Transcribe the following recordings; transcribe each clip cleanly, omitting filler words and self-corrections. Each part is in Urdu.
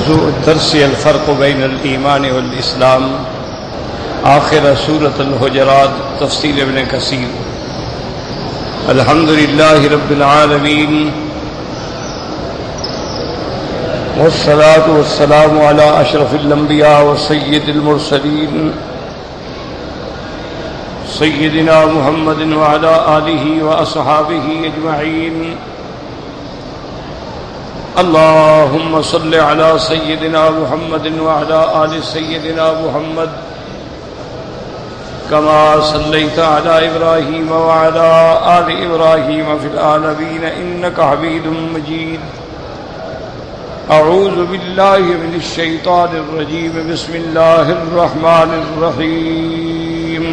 موضوع الدرس الفرق بين الإيمان والإسلام، آخر سورة الحجرات، تفسير ابن كثير. الحمد لله رب العالمين، والصلاة والسلام على أشرف الأنبياء وسيد المرسلين سيدنا محمد وعلى آله وأصحابه أجمعين. اللهم صل على سيدنا محمد وعلى آل سيدنا محمد كما صليت على إبراهيم وعلى آل إبراهيم في العالمين إنك حميد مجيد. أعوذ بالله من الشيطان الرجيم. بسم الله الرحمن الرحيم.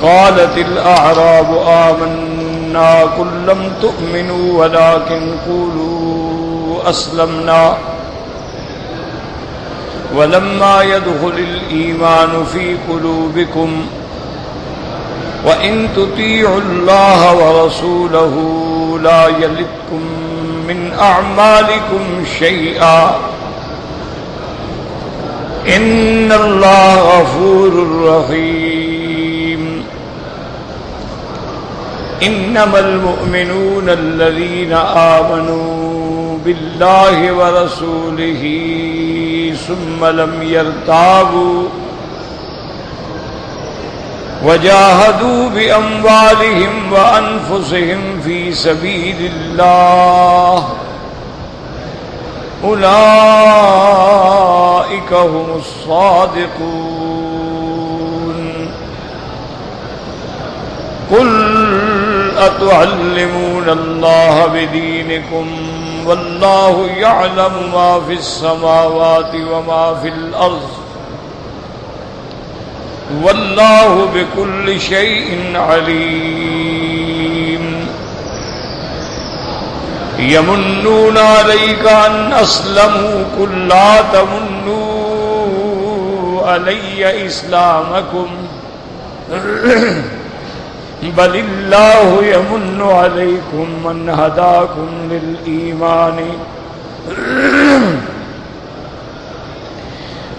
قالت الأعراب آمنا قل لم تؤمنوا ولكن قولوا أسلمنا ولما يدخل الإيمان في قلوبكم وإن تطيعوا الله ورسوله لا يلدكم من أعمالكم شيئا إن الله غفور رحيم. إنما المؤمنون الذين آمنوا بالله ورسوله ثم لم يرتابوا وجاهدوا بأموالهم وأنفسهم في سبيل الله أولئك هم الصادقون. قل أتعلمون الله بدينكم والله يعلم ما في السماوات وما في الأرض والله بكل شيء عليم. يمنون عليك أن أسلموا قل لا تمنوا علي إسلامكم بل الله يمن عليكم أن هداكم للإيمان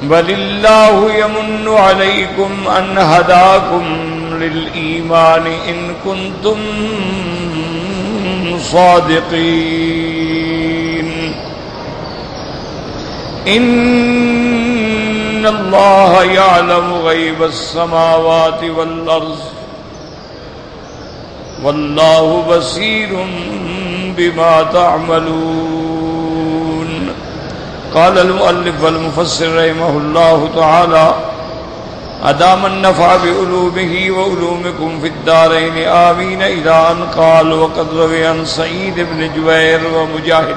بل الله يمن عليكم أن هداكم للإيمان إن كنتم صادقين. إن الله يعلم غيب السماوات والأرض والله بصير بما تعملون. قال المؤلف والمفسر رحمه الله تعالى أدام النفع بعلومه وعلومكم في الدارين آمين، إلى أن قال وقد روي عن سعيد بن جبير ومجاهد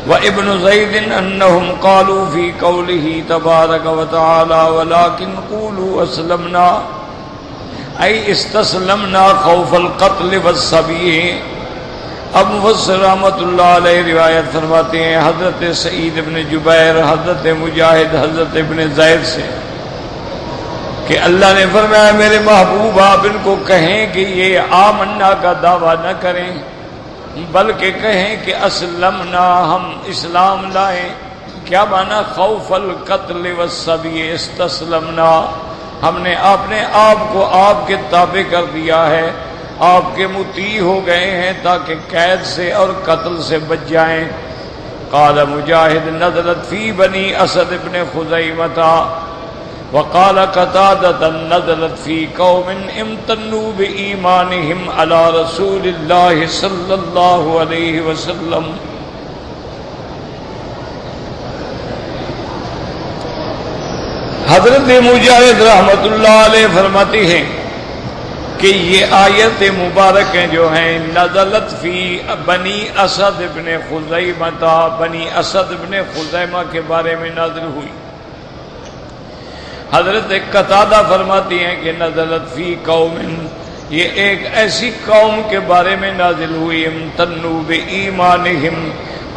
وابن زيد أنهم قالوا في قوله تبارك وتعالى ولكن قولوا أسلمنا أي استسلمنا خوف القتل والسبي. اب مفسر رحمۃ اللہ علیہ روایت فرماتے ہیں حضرت سعید بن جبیر، حضرت مجاہد، حضرت ابن زید سے کہ اللہ نے فرمایا میرے محبوب آپ ان کو کہیں کہ یہ آمنا کا دعویٰ نہ کریں بلکہ کہیں کہ اسلمنا، ہم اسلام لائیں. کیا معنی؟ خوف القتل والسبی، استسلمنا، ہم نے اپنے آپ کو آپ کے تابع کر دیا ہے، آپ کے مطیع ہو گئے ہیں تاکہ قید سے اور قتل سے بچ جائیں. قال مجاہد نزلت فی بنی اسد ابن خزیمہ وقال قتادہ نزلت فی قوم امتنوا بایمانہم علی رسول اللہ صلی اللہ علیہ وسلم. حضرت مجاہد رحمت اللہ علیہ فرماتے ہیں کہ یہ آیت مبارک جو ہیں نزلت فی بنی اسد ابن خزیمہ، بنی اسد ابن خزیمہ کے بارے میں نازل ہوئی. حضرت قتادہ فرماتی ہیں کہ نزلت فی قوم، یہ ایک ایسی قوم کے بارے میں نازل ہوئی امتنوا بایمانہم،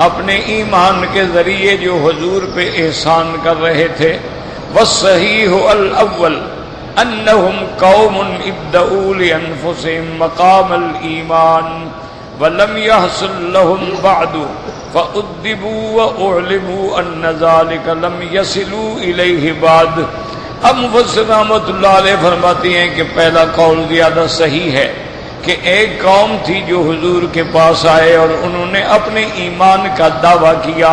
اپنے ایمان کے ذریعے جو حضور پہ احسان کر رہے تھے. والصحیح الاول انہم قوم ابدؤوا لانفسهم مقام الایمان ولم يحصل لهم بعد فأدبوا وأعلموا أن ذلك لم يصلوا إليه بعد۔ اب مفسر رحمۃ اللہ علیہ فرماتے ہیں کہ پہلا قول زیادہ صحیح ہے کہ ایک قوم تھی جو حضور کے پاس آئے اور انہوں نے اپنے ایمان کا دعویٰ کیا،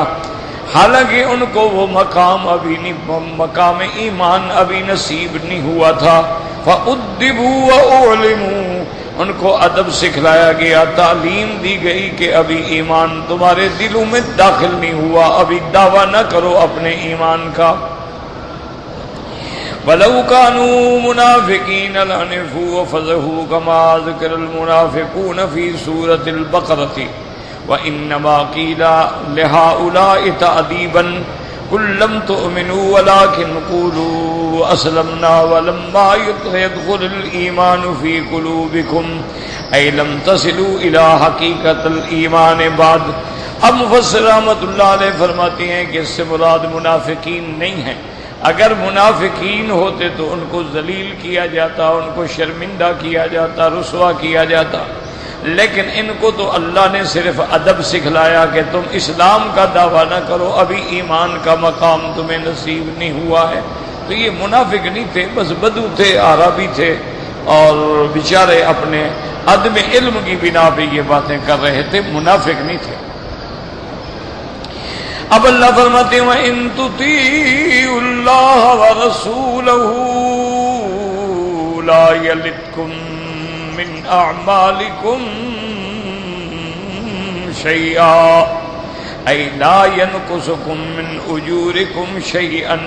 حالانکہ ان کو وہ مقام ایمان ابھی نصیب نہیں ہوا تھا۔ فَأُدِّبُوا وَأُعْلِمُوا، ان کو ادب سکھلایا گیا، تعلیم دی گئی کہ ابھی ایمان تمہارے دلوں میں داخل نہیں ہوا، ابھی دعویٰ نہ کرو اپنے ایمان کا۔ وَلَوْ كَانُوا مُنَافِقِينَ لَعَنِفُوا وَفَضَحُوا كَمَا ذُكِرَ الْمُنَافِقُونَ فِي سُورَةِ الْبَقَرَةِ وَإِنَّمَا قِيلَ لِهَؤُلَاءِ تَأْدِيبًا قُل لَّمْ تُؤْمِنُوا وَلَٰكِنْ قُولُوا أَسْلَمْنَا وَلَمَّا يَدْخُلِ الْإِيمَانُ فِي قُلُوبِكُمْ أَيْ لَمْ تَصِلُوا إِلَىٰ حَقِيقَةِ الْإِيمَانِ بَعْدَ۔ اب مفسر رحمۃ اللہ علیہ فرماتے ہیں کہ اس سے مراد منافقین نہیں ہیں۔ اگر منافقین ہوتے تو ان کو ذلیل کیا جاتا، ان کو شرمندہ کیا جاتا، رسوا کیا جاتا، لیکن ان کو تو اللہ نے صرف ادب سکھلایا کہ تم اسلام کا دعویٰ نہ کرو، ابھی ایمان کا مقام تمہیں نصیب نہیں ہوا ہے۔ تو یہ منافق نہیں تھے، بس بدو تھے، اعرابی تھے، اور بیچارے اپنے عدم علم کی بنا پہ یہ باتیں کر رہے تھے، منافق نہیں تھے۔ اب اللہ فرماتے ہیں وَإِن تُطِيعُوا اللَّهَ وَرَسُولَهُ لَا يَلِتْكُم مِّنْ أَعْمَالِكُمْ شَيْئًا أَيْ لَا يَنْقُصُكُم مِّنْ أُجُورِكُمْ شَيْئًا۔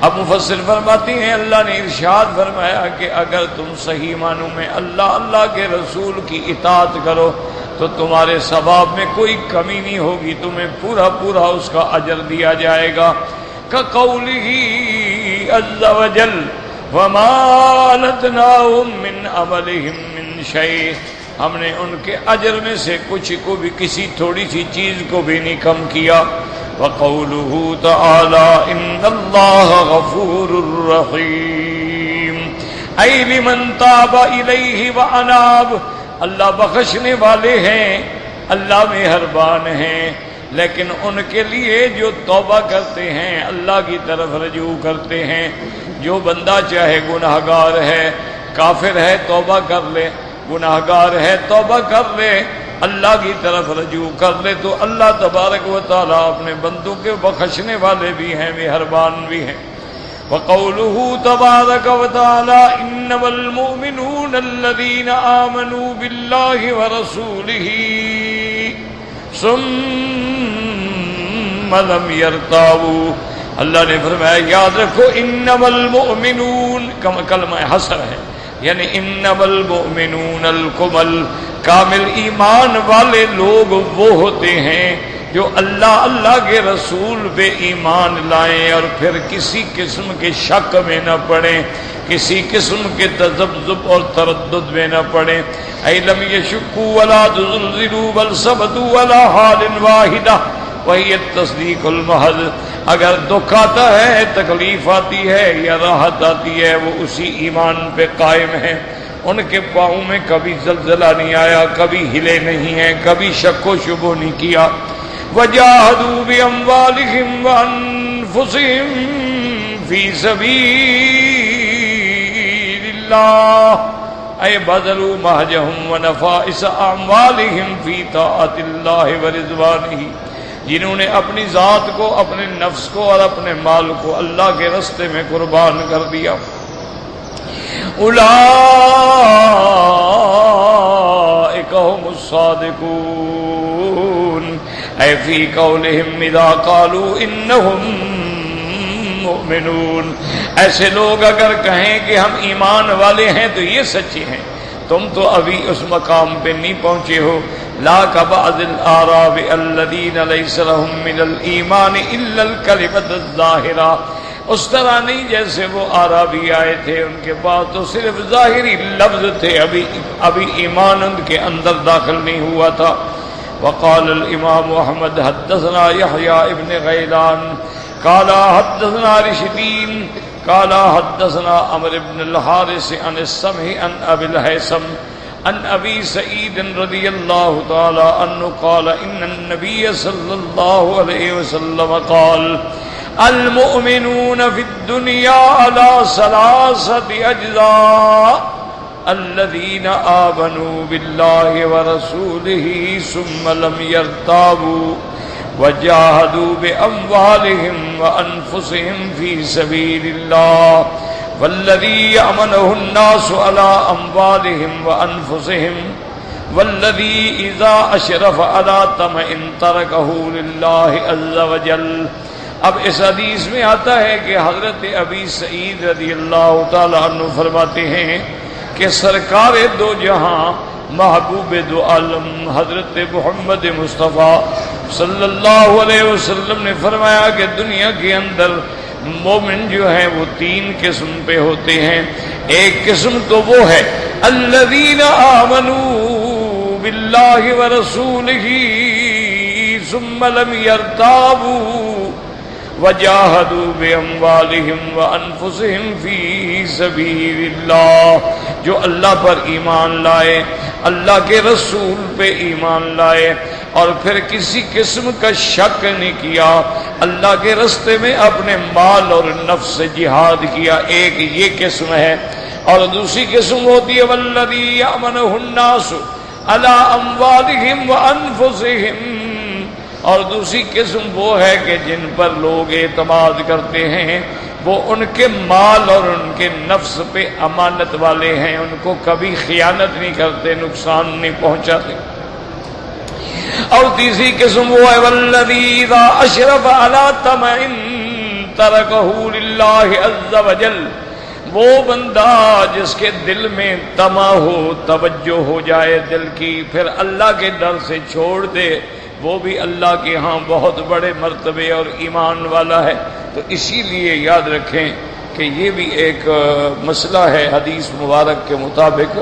اب مفسر فرماتے ہیں اللہ نے ارشاد فرمایا کہ اگر تم صحیح معنوں میں اللہ کے رسول کی اطاعت کرو تو تمہارے ثواب میں کوئی کمی نہیں ہوگی، تمہیں پورا اس کا اجر دیا جائے گا۔ كَقَوْلِهِ عَزَّ وَجَلَّ وَمَا أَلَتْنَاهُم مِّنْ عَمَلِهِم مِّن شَيْءٍ، ہم نے ان کے اجر میں سے کچھ کو بھی، کسی تھوڑی سی چیز کو بھی نہیں کم کیا۔ وَقَوْلُهُ تَعَالَى إِنَّ اللَّهَ غَفُورٌ رَّحِيمٌ أَيْ لِمَن تَابَ إِلَيْهِ وَأَنَابَ، اللہ بخشنے والے ہیں، اللہ مہربان ہیں، لیکن ان کے لیے جو توبہ کرتے ہیں، اللہ کی طرف رجوع کرتے ہیں۔ جو بندہ چاہے گناہگار ہے، کافر ہے، توبہ کر لے، گناہگار ہے، توبہ کر لے، اللہ کی طرف رجوع کر لے، تو اللہ تبارک و تعالیٰ اپنے بندوں کے بخشنے والے بھی ہیں، مہربان بھی ہیں۔ وقوله تبارك وتعالى إنما المؤمنون الذين آمنوا بالله ورسوله ثم لم يرتابوا، اللہ نے فرمایا یاد رکھو انما المؤمنون کلمہ حسر ہے، یعنی انما المؤمنون الکمل، کامل ایمان والے لوگ وہ ہوتے ہیں جو اللہ کے رسول پہ ایمان لائیں اور پھر کسی قسم کے شک میں نہ پڑیں، کسی قسم کے تذبذب اور تردد میں نہ پڑیں۔ اے لم یشکوا ولا تزلزلوا بل ثبتوا على حال واحدہ وہی التصدیق المحض، اگر دکھ آتا ہے، تکلیف آتی ہے یا راحت آتی ہے، وہ اسی ایمان پہ قائم ہیں۔ ان کے پاؤں میں کبھی زلزلہ نہیں آیا، کبھی ہلے نہیں ہیں، کبھی شک و شبہ نہیں کیا۔ وجاہدوا باموالہم وانفسہم فی سبیل اللہ، اے بذلوا مہجہم ونفائس اعمالہم فی طاعت اللہ ورضوانہ، جنہوں نے اپنی ذات کو، اپنے نفس کو اور اپنے مال کو اللہ کے راستے میں قربان کر دیا۔ اولئک هم الصادقون اے فی قولہم اذا قالوا انہم مؤمنون، ایسے لوگ اگر کہیں کہ ہم ایمان والے ہیں تو یہ سچے ہیں، تم تو ابھی اس مقام پہ نہیں پہنچے ہو۔ لا كبعض الآراب الذین لیس لهم من الایمان الا الکلمۃ الظاہرہ، اس طرح نہیں جیسے وہ آرابی آئے تھے، ان کے پاس تو صرف ظاہری لفظ تھے، ابھی ایمان ان کے اندر داخل نہیں ہوا تھا۔ وقال الامام احمد حدثنا یحییٰ ابن غیلان قال حدثنا رشدین قال حدثنا عمرو بن الحارث عن السمع عن ابي الهيثم عن ابی سعید رضی اللہ تعالی عنہ قال ان النبی صلی اللہ علیہ وسلم قال المؤمنون فی الدنیا علی ثلاثۃ اجزاء الذین آمنوا باللہ ورسولہ ثم لم یرتابوا وجاہدوا باموالہم وانفسہم فی سبیل اللہ والذی یأمنہ الناس علی اموالہم وانفسہم والذی اذا اشرف علی طمع ترکہ للہ عز وجل. اب اس حدیث میں آتا ہے کہ حضرت ابی سعید رضی اللہ تعالی عنہ فرماتے ہیں کہ سرکار دو جہاں محبوب دو عالم حضرت محمد مصطفیٰ صلی اللہ علیہ وسلم نے فرمایا کہ دنیا کے اندر مومن جو ہیں وہ تین قسم پہ ہوتے ہیں. ایک قسم تو وہ ہے الذین آمنوا باللہ ورسولہ ثم لم یرتابوا وجاہدوا باموالہم وانفسہم فی سبیل اللہ. جو اللہ پر ایمان لائے, اللہ کے رسول پہ ایمان لائے اور پھر کسی قسم کا شک نہیں کیا, اللہ کے رستے میں اپنے مال اور نفس سے جہاد کیا. ایک یہ قسم ہے. اور دوسری قسم ہوتی ہے والذی یأمنہ الناس علی اموالہم وانفسہم. اور دوسری قسم وہ ہے کہ جن پر لوگ اعتماد کرتے ہیں وہ ان کے مال اور ان کے نفس پہ امانت والے ہیں, ان کو کبھی خیانت نہیں کرتے, نقصان نہیں پہنچاتے. اور تیسری قسم وہ ہے والذی اذا اشرف علی طمع ترکہ للہ عز وجل. وہ بندہ جس کے دل میں طمع ہو, توجہ ہو جائے دل کی, پھر اللہ کے ڈر سے چھوڑ دے, وہ بھی اللہ کے ہاں بہت بڑے مرتبے اور ایمان والا ہے. تو اسی لیے یاد رکھیں کہ یہ بھی ایک مسئلہ ہے حدیث مبارک کے مطابق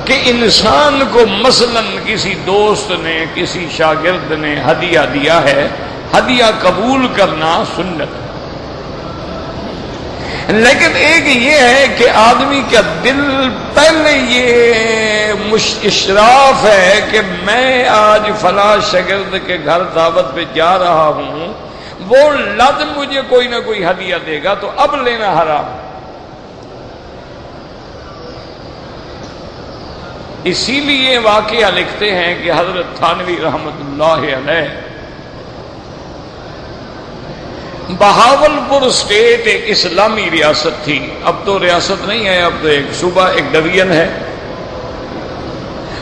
کہ انسان کو مثلا کسی دوست نے, کسی شاگرد نے ہدیہ دیا ہے, ہدیہ قبول کرنا سنت. لیکن ایک یہ ہے کہ آدمی کا دل پہلے یہ اشراف ہے کہ میں آج فلاں شاگرد کے گھر دعوت پہ جا رہا ہوں, وہ لازم مجھے کوئی نہ کوئی ہدیہ دے گا تو اب لینا حرام. اسی لیے واقعہ لکھتے ہیں کہ حضرت تھانوی رحمت اللہ علیہ بہاولپور اسٹیٹ ایک اسلامی ریاست تھی. اب تو ریاست نہیں ہے, اب تو ایک صوبہ, ایک ڈویژن ہے.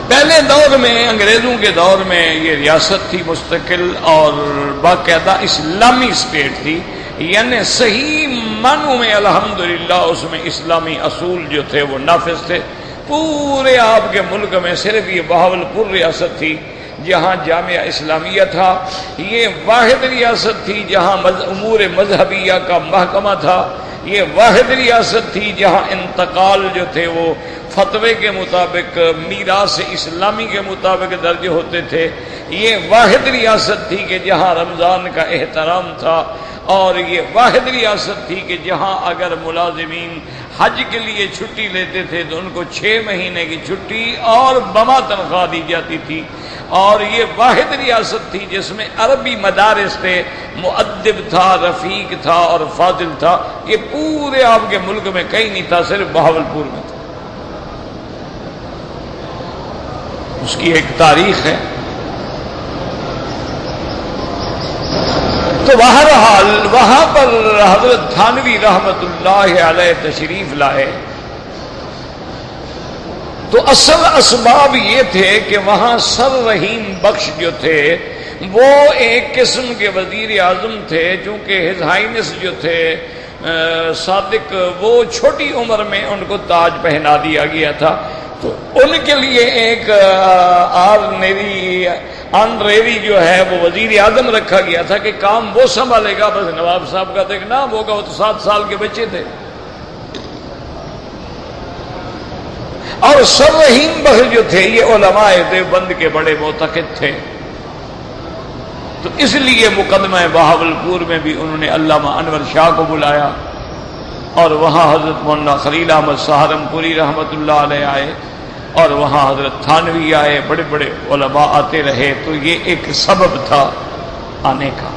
پہلے دور میں انگریزوں کے دور میں یہ ریاست تھی مستقل اور باقاعدہ اسلامی اسٹیٹ تھی, یعنی صحیح معنوں میں الحمدللہ اس میں اسلامی اصول جو تھے وہ نافذ تھے. پورے آپ کے ملک میں صرف یہ بہاولپور ریاست تھی جہاں جامعہ اسلامیہ تھا. یہ واحد ریاست تھی جہاں امور مذہبیہ کا محکمہ تھا. یہ واحد ریاست تھی جہاں انتقال جو تھے وہ فتوے کے مطابق, میراث اسلامی کے مطابق درج ہوتے تھے. یہ واحد ریاست تھی کہ جہاں رمضان کا احترام تھا. اور یہ واحد ریاست تھی کہ جہاں اگر ملازمین حج کے لیے چھٹی لیتے تھے تو ان کو 6 مہینے کی چھٹی اور بما تنخواہ دی جاتی تھی. اور یہ واحد ریاست تھی جس میں عربی مدارس تھے, مؤدب تھا, رفیق تھا اور فاضل تھا. یہ پورے آپ کے ملک میں کہیں نہیں تھا, صرف بہاولپور میں تھا. اس کی ایک تاریخ ہے. تو بہرحال وہاں پر حضرت تھانوی رحمت اللہ علیہ تشریف لائے تو اصل اسباب یہ تھے کہ وہاں سر رحیم بخش جو تھے وہ ایک قسم کے وزیر اعظم تھے. چونکہ ہز ہائنس جو تھے صادق, وہ چھوٹی عمر میں ان کو تاج پہنا دیا گیا تھا. تو ان کے لیے ایک آنریری جو ہے وہ وزیر اعظم رکھا گیا تھا کہ کام وہ سنبھالے گا, بس نواب صاحب کا دیکھ نام ہوگا. وہ تو 7 سال کے بچے تھے. اور سر رحیم بخش جو تھے یہ علماء دیوبند کے بڑے معتقد تھے. تو اس لیے مقدمہ بہاولپور میں بھی انہوں نے علامہ انور شاہ کو بلایا اور وہاں حضرت مولانا خلیل احمد سہارنپوری رحمۃ اللہ علیہ آئے اور وہاں حضرت تھانوی آئے، بڑے بڑے علماء آتے رہے، تو یہ ایک سبب تھا آنے کا۔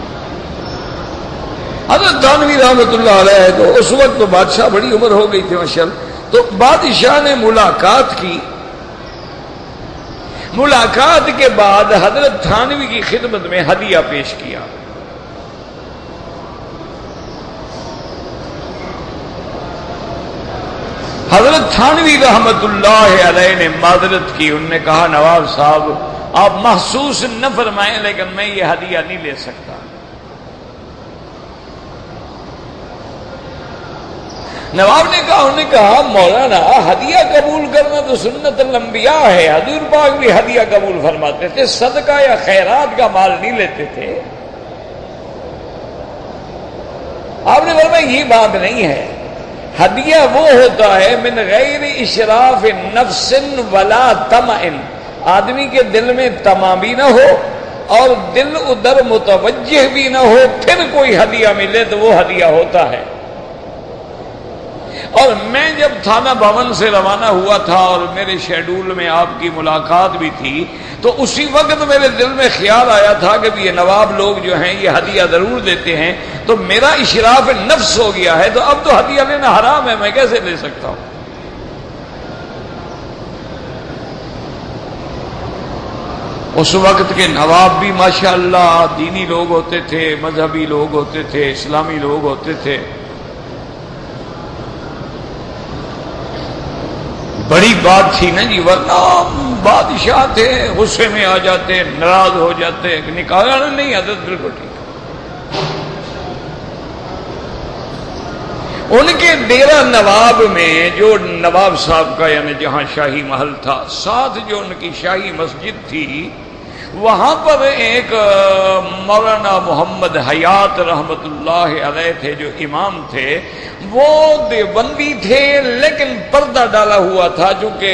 حضرت تھانوی رحمۃ اللہ علیہ تو اس وقت تو بادشاہ بڑی عمر ہو گئی تھی ماشاءاللہ، تو بادشاہ نے ملاقات کی، ملاقات کے بعد حضرت تھانوی کی خدمت میں ہدیہ پیش کیا۔ حضرت تھانوی رحمت اللہ علیہ نے معذرت کی، انہوں نے کہا نواب صاحب آپ محسوس نہ فرمائیں لیکن میں یہ ہدیہ نہیں لے سکتا۔ نواب نے کہا، انہوں نے کہا مولانا ہدیہ قبول کرنا تو سنت الانبیاء ہے، حضور پاک بھی ہدیہ قبول فرماتے تھے، صدقہ یا خیرات کا مال نہیں لیتے تھے۔ آپ نے فرمایا یہ بات نہیں ہے، ہدیہ وہ ہوتا ہے من غیر اشراف نفس ولا طمع، آدمی کے دل میں طمع بھی نہ ہو اور دل ادھر متوجہ بھی نہ ہو، پھر کوئی ہدیہ ملے تو وہ ہدیہ ہوتا ہے۔ اور میں جب تھانہ بھون سے روانہ ہوا تھا اور میرے شیڈول میں آپ کی ملاقات بھی تھی، تو اسی وقت میرے دل میں خیال آیا تھا کہ یہ نواب لوگ جو ہیں یہ ہدیہ ضرور دیتے ہیں، تو میرا اشراف نفس ہو گیا ہے، تو اب تو ہدیہ لینا حرام ہے، میں کیسے لے سکتا ہوں؟ اس وقت کے نواب بھی ماشاءاللہ دینی لوگ ہوتے تھے، مذہبی لوگ ہوتے تھے، اسلامی لوگ ہوتے تھے، بڑی بات تھی نا جی، ورنہ بادشاہ تھے غصے میں آ جاتے، ناراض ہو جاتے، نکالا نہیں حضرت بالکل ٹھیک۔ ان کے ڈیرہ نواب میں جو نواب صاحب کا یعنی جہاں شاہی محل تھا، ساتھ جو ان کی شاہی مسجد تھی، وہاں پر ایک مولانا محمد حیات رحمت اللہ علیہ تھے جو امام تھے، وہ دیوبندی تھے لیکن پردہ ڈالا ہوا تھا، چونکہ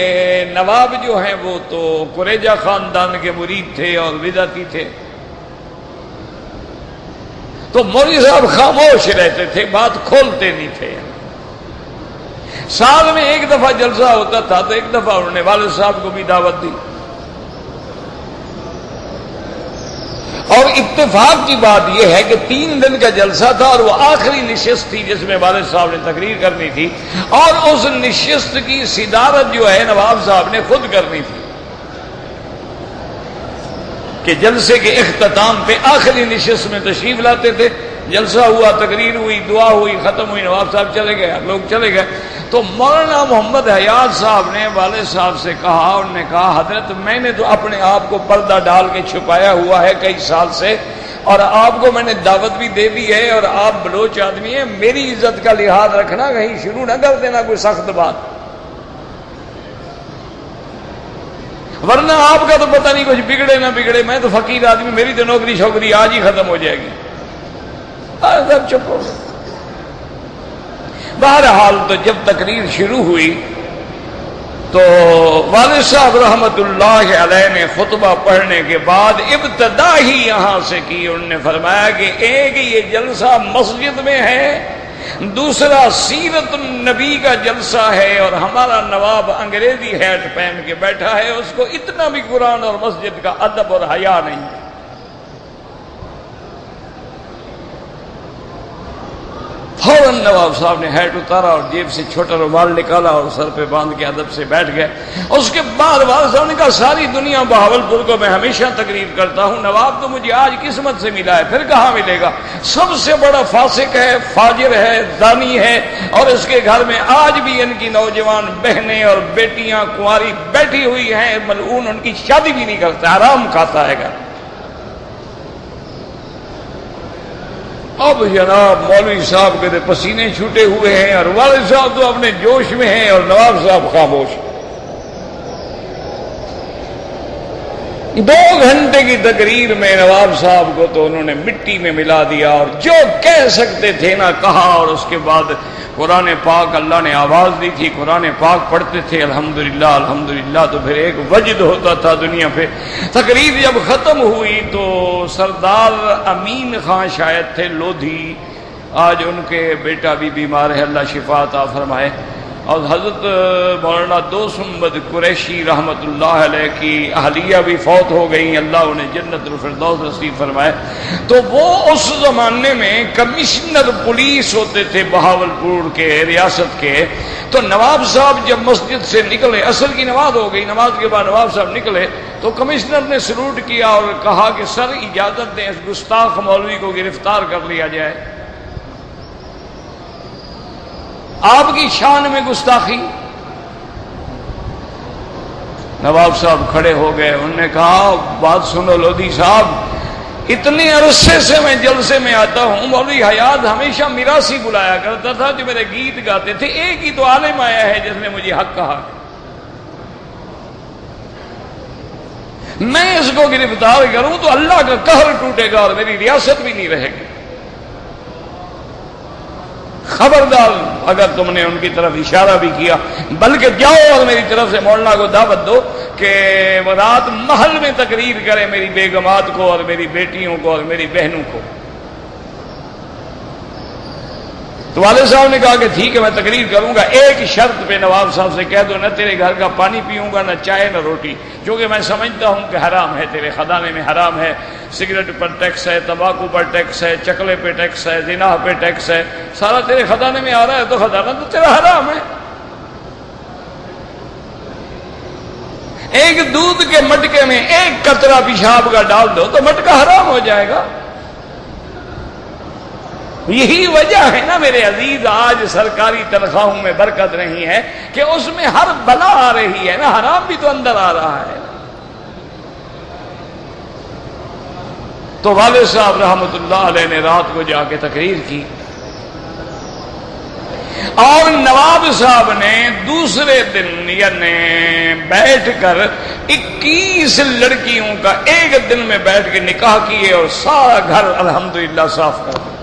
نواب جو ہیں وہ تو قریجہ خاندان کے مرید تھے اور بدعتی تھے، تو مولوی صاحب خاموش رہتے تھے، بات کھولتے نہیں تھے۔ سال میں ایک دفعہ جلسہ ہوتا تھا تو ایک دفعہ انہوں نے والد صاحب کو بھی دعوت دی، اور اتفاق کی بات یہ ہے کہ 3 دن کا جلسہ تھا اور وہ آخری نشست تھی جس میں والد صاحب نے تقریر کرنی تھی، اور اس نشست کی صدارت جو ہے نواب صاحب نے خود کرنی تھی کہ جلسے کے اختتام پہ آخری نشست میں تشریف لاتے تھے، جلسہ ہوا، تقریر ہوئی، دعا ہوئی، ختم ہوئی، نواب صاحب چلے گئے، لوگ چلے گئے، تو مولانا محمد حیات صاحب نے والد صاحب سے کہا، انہوں نے کہا حضرت میں نے تو اپنے آپ کو پردہ ڈال کے چھپایا ہوا ہے کئی سال سے، اور آپ کو میں نے دعوت بھی دے دی ہے، اور آپ بلوچ آدمی ہیں، میری عزت کا لحاظ رکھنا، کہیں شروع نہ کر دینا کوئی سخت بات، ورنہ آپ کا تو پتہ نہیں کچھ بگڑے نہ بگڑے، میں تو فقیر آدمی، میری تو نوکری شوکری آج ہی ختم ہو جائے گی۔ سب چپ ہو گئے۔ بہرحال تو جب تقریر شروع ہوئی تو والد صاحب رحمت اللہ علیہ نے خطبہ پڑھنے کے بعد ابتدا ہی یہاں سے کی، انہوں نے فرمایا کہ ایک یہ جلسہ مسجد میں ہے، دوسرا سیرت النبی کا جلسہ ہے، اور ہمارا نواب انگریزی ہیٹ پہن کے بیٹھا ہے، اس کو اتنا بھی قرآن اور مسجد کا ادب اور حیا نہیں ہے۔ فوراً نواب صاحب نے ہیٹ اتارا اور جیب سے چھوٹا رومال نکالا اور سر پہ باندھ کے ادب سے بیٹھ گئے۔ اس کے بعد والد صاحب نے کہا ساری دنیا بہاولپور کو میں ہمیشہ تقریر کرتا ہوں، نواب تو مجھے آج قسمت سے ملا ہے، پھر کہاں ملے گا؟ سب سے بڑا فاسق ہے، فاجر ہے، زانی ہے، اور اس کے گھر میں آج بھی ان کی نوجوان بہنیں اور بیٹیاں کنواری بیٹھی ہوئی ہیں، ملعون ان کی شادی بھی نہیں کرتا، حرام کھاتا ہے گھر۔ اب جناب مولوی صاحب کے پسینے چھوٹے ہوئے ہیں اور والد صاحب تو اپنے جوش میں ہیں اور نواب صاحب خاموش۔ 2 گھنٹے کی تقریر میں نواب صاحب کو تو انہوں نے مٹی میں ملا دیا اور جو کہہ سکتے تھے نہ کہا، اور اس کے بعد قرآن پاک اللہ نے آواز دی تھی، قرآن پاک پڑھتے تھے الحمدللہ الحمدللہ، تو پھر ایک وجد ہوتا تھا دنیا پہ۔ تقریر جب ختم ہوئی تو سردار امین خان شاید تھے لودھی، آج ان کے بیٹا بھی بیمار ہے، اللہ شفا عطا فرمائے۔ اور حضرت مولانا دوست محمد قریشی رحمۃ اللہ علیہ کی اہلیہ بھی فوت ہو گئی، اللہ انہیں جنت الفردوس نصیب فرمائے۔ تو وہ اس زمانے میں کمشنر پولیس ہوتے تھے بہاولپور کے ریاست کے۔ تو نواب صاحب جب مسجد سے نکلے، عصر کی نماز ہو گئی، نماز کے بعد نواب صاحب نکلے تو کمشنر نے سلوٹ کیا اور کہا کہ سر اجازت دیں، اس گستاخ مولوی کو گرفتار کر لیا جائے۔ آپ کی شان میں گستاخی۔ نواب صاحب کھڑے ہو گئے، انہوں نے کہا بات سنو لودھی صاحب، اتنے عرصے سے میں جلسے میں آتا ہوں، مولوی حیات ہمیشہ میراثی بلایا کرتا تھا جو میرے گیت گاتے تھے، ایک ہی تو عالم آیا ہے جس نے مجھے حق کہا، میں اس کو گرفتار کروں تو اللہ کا قہر ٹوٹے گا اور میری ریاست بھی نہیں رہے گی۔ خبردار اگر تم نے ان کی طرف اشارہ بھی کیا، بلکہ جاؤ اور میری طرف سے مولانا کو دعوت دو کہ وہ رات محل میں تقریر کرے میری بیگمات کو اور میری بیٹیوں کو اور میری بہنوں کو۔ تو والد صاحب نے کہا کہ ٹھیک ہے میں تقریر کروں گا، ایک شرط پہ نواب صاحب سے کہہ دو نہ تیرے گھر کا پانی پیوں گا، نہ چائے نہ روٹی، کیونکہ میں سمجھتا ہوں کہ حرام ہے، تیرے خزانے میں حرام ہے، سگریٹ پر ٹیکس ہے، تمباکو پر ٹیکس ہے، چکلے پہ ٹیکس ہے، زنا پہ ٹیکس ہے، سارا تیرے خزانے میں آ رہا ہے تو خزانہ تو تیرا حرام ہے۔ ایک دودھ کے مٹکے میں ایک قطرہ پیشاب کا ڈال دو تو مٹکا حرام ہو جائے گا۔ یہی وجہ ہے نا میرے عزیز آج سرکاری تنخواہوں میں برکت نہیں ہے کہ اس میں ہر بلا آ رہی ہے نا، حرام بھی تو اندر آ رہا ہے۔ تو والد صاحب رحمۃ اللہ علیہ نے رات کو جا کے تقریر کی اور نواب صاحب نے دوسرے دن یعنی بیٹھ کر 21 لڑکیوں کا ایک دن میں بیٹھ کے نکاح کیے اور سارا گھر الحمدللہ صاف کر دیا۔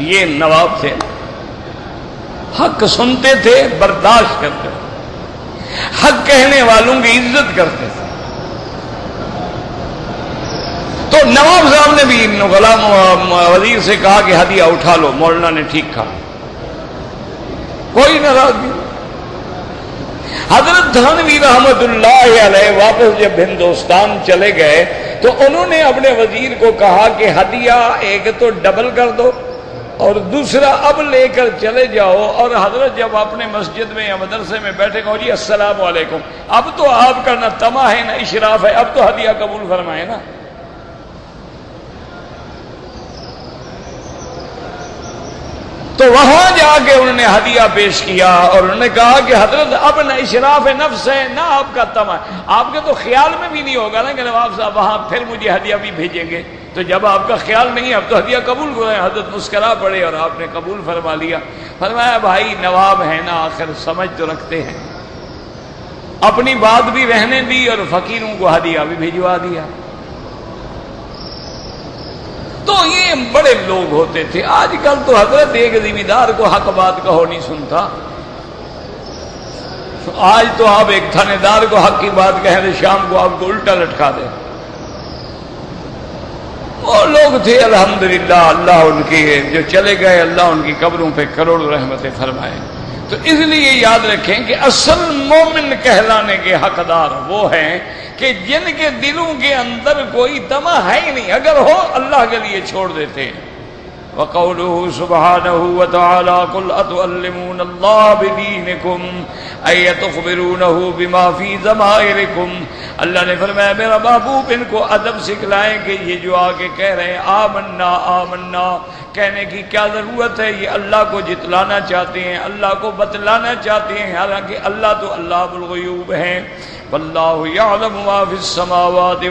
یہ نواب تھے، حق سنتے تھے، برداشت کرتے تھے، حق کہنے والوں کی عزت کرتے تھے۔ تو نواب صاحب نے بھی غلام وزیر سے کہا کہ ہدیہ اٹھا لو، مولانا نے ٹھیک کہا، کوئی ناراضگی۔ حضرت تھانوی رحمت اللہ علیہ واپس جب ہندوستان چلے گئے تو انہوں نے اپنے وزیر کو کہا کہ ہدیہ ایک تو ڈبل کر دو اور دوسرا اب لے کر چلے جاؤ، اور حضرت جب اپنے مسجد میں یا مدرسے میں بیٹھے گا جی السلام علیکم، اب تو آپ کا نہ طمع ہے نہ اشراف ہے، اب تو ہدیہ قبول فرمائے نا۔ تو وہاں جا کے انہوں نے ہدیہ پیش کیا اور انہوں نے کہا کہ حضرت اب نہ اشراف نفس ہے نہ آپ کا طمع ہے، آپ کے تو خیال میں بھی نہیں ہوگا نا کہ نواب صاحب وہاں پھر مجھے ہدیہ بھی بھیجیں گے، تو جب آپ کا خیال نہیں ہے اب تو ہدیہ قبول کریں۔ حضرت مسکرا پڑے اور آپ نے قبول فرما لیا۔ فرمایا بھائی نواب ہے نا، آخر سمجھ تو رکھتے ہیں، اپنی بات بھی رہنے دی اور فقیروں کو ہدیہ بھی بھجوا دیا۔ تو یہ بڑے لوگ ہوتے تھے۔ آج کل تو حضرت ایک ذمہ دار کو حق بات کہو نہیں سنتا، آج تو آپ ایک تھانے دار کو حق کی بات کہیں تو شام کو آپ کو الٹا لٹکا دیں۔ وہ لوگ تھے الحمدللہ، اللہ ان کی جو چلے گئے اللہ ان کی قبروں پہ کروڑوں رحمتیں فرمائے۔ تو اس لیے یاد رکھیں کہ اصل مومن کہلانے کے حقدار وہ ہیں کہ جن کے دلوں کے اندر کوئی طمع ہے ہی نہیں، اگر ہو اللہ کے لیے چھوڑ دیتے ہیں۔ وَقَوْلُهُ سُبْحَانَهُ وَتَعَالَى قُلْ أَتُعَلِّمُونَ اللَّهَ بِدِينِكُمْ أَيَّ تُخْبِرُونَهُ بِمَا فِي ضَمَائِرِكُمْ۔ اللہ نے فرمایا میرا محبوب ان کو ادب سکھلائیں کہ یہ جو آگے کہہ رہے ہیں آمنا آمنا، کہنے کی کیا ضرورت ہے، یہ اللہ کو جتلانا چاہتے ہیں، اللہ کو بتلانا چاہتے ہیں، حالانکہ اللہ تو علام الغیوب ہیں۔ واللہ یعلم ما فی السماوات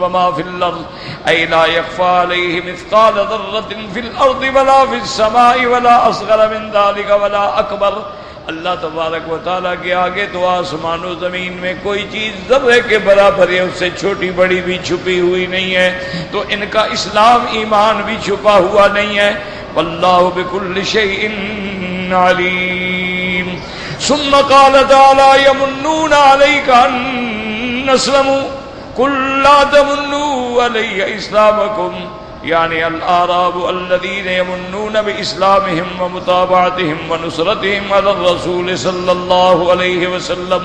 وما فی الارض ای لا یخفی علیہ مثقال ذرۃ فی الارض ولا فی السماء ولا اصغر من ذلک ولا اکبر۔ اللہ تبارک و تعالیٰ کے آگے تو آسمان و زمین میں کوئی چیز ذرے کے برابر ہے، اس سے چھوٹی بڑی بھی چھپی ہوئی نہیں ہے، تو ان کا اسلام ایمان بھی چھپا ہوا نہیں ہے۔ واللہ بکل شیء علیم۔ ثم قال تعالی یمنون علیک ان اسلموا قل لا تمنوا علی اسلامکم یعنی الاعراب الذین یمنون باسلامہم ومتابعتہم ونصرتہم علی الرسول صلی اللہ علیہ وسلم.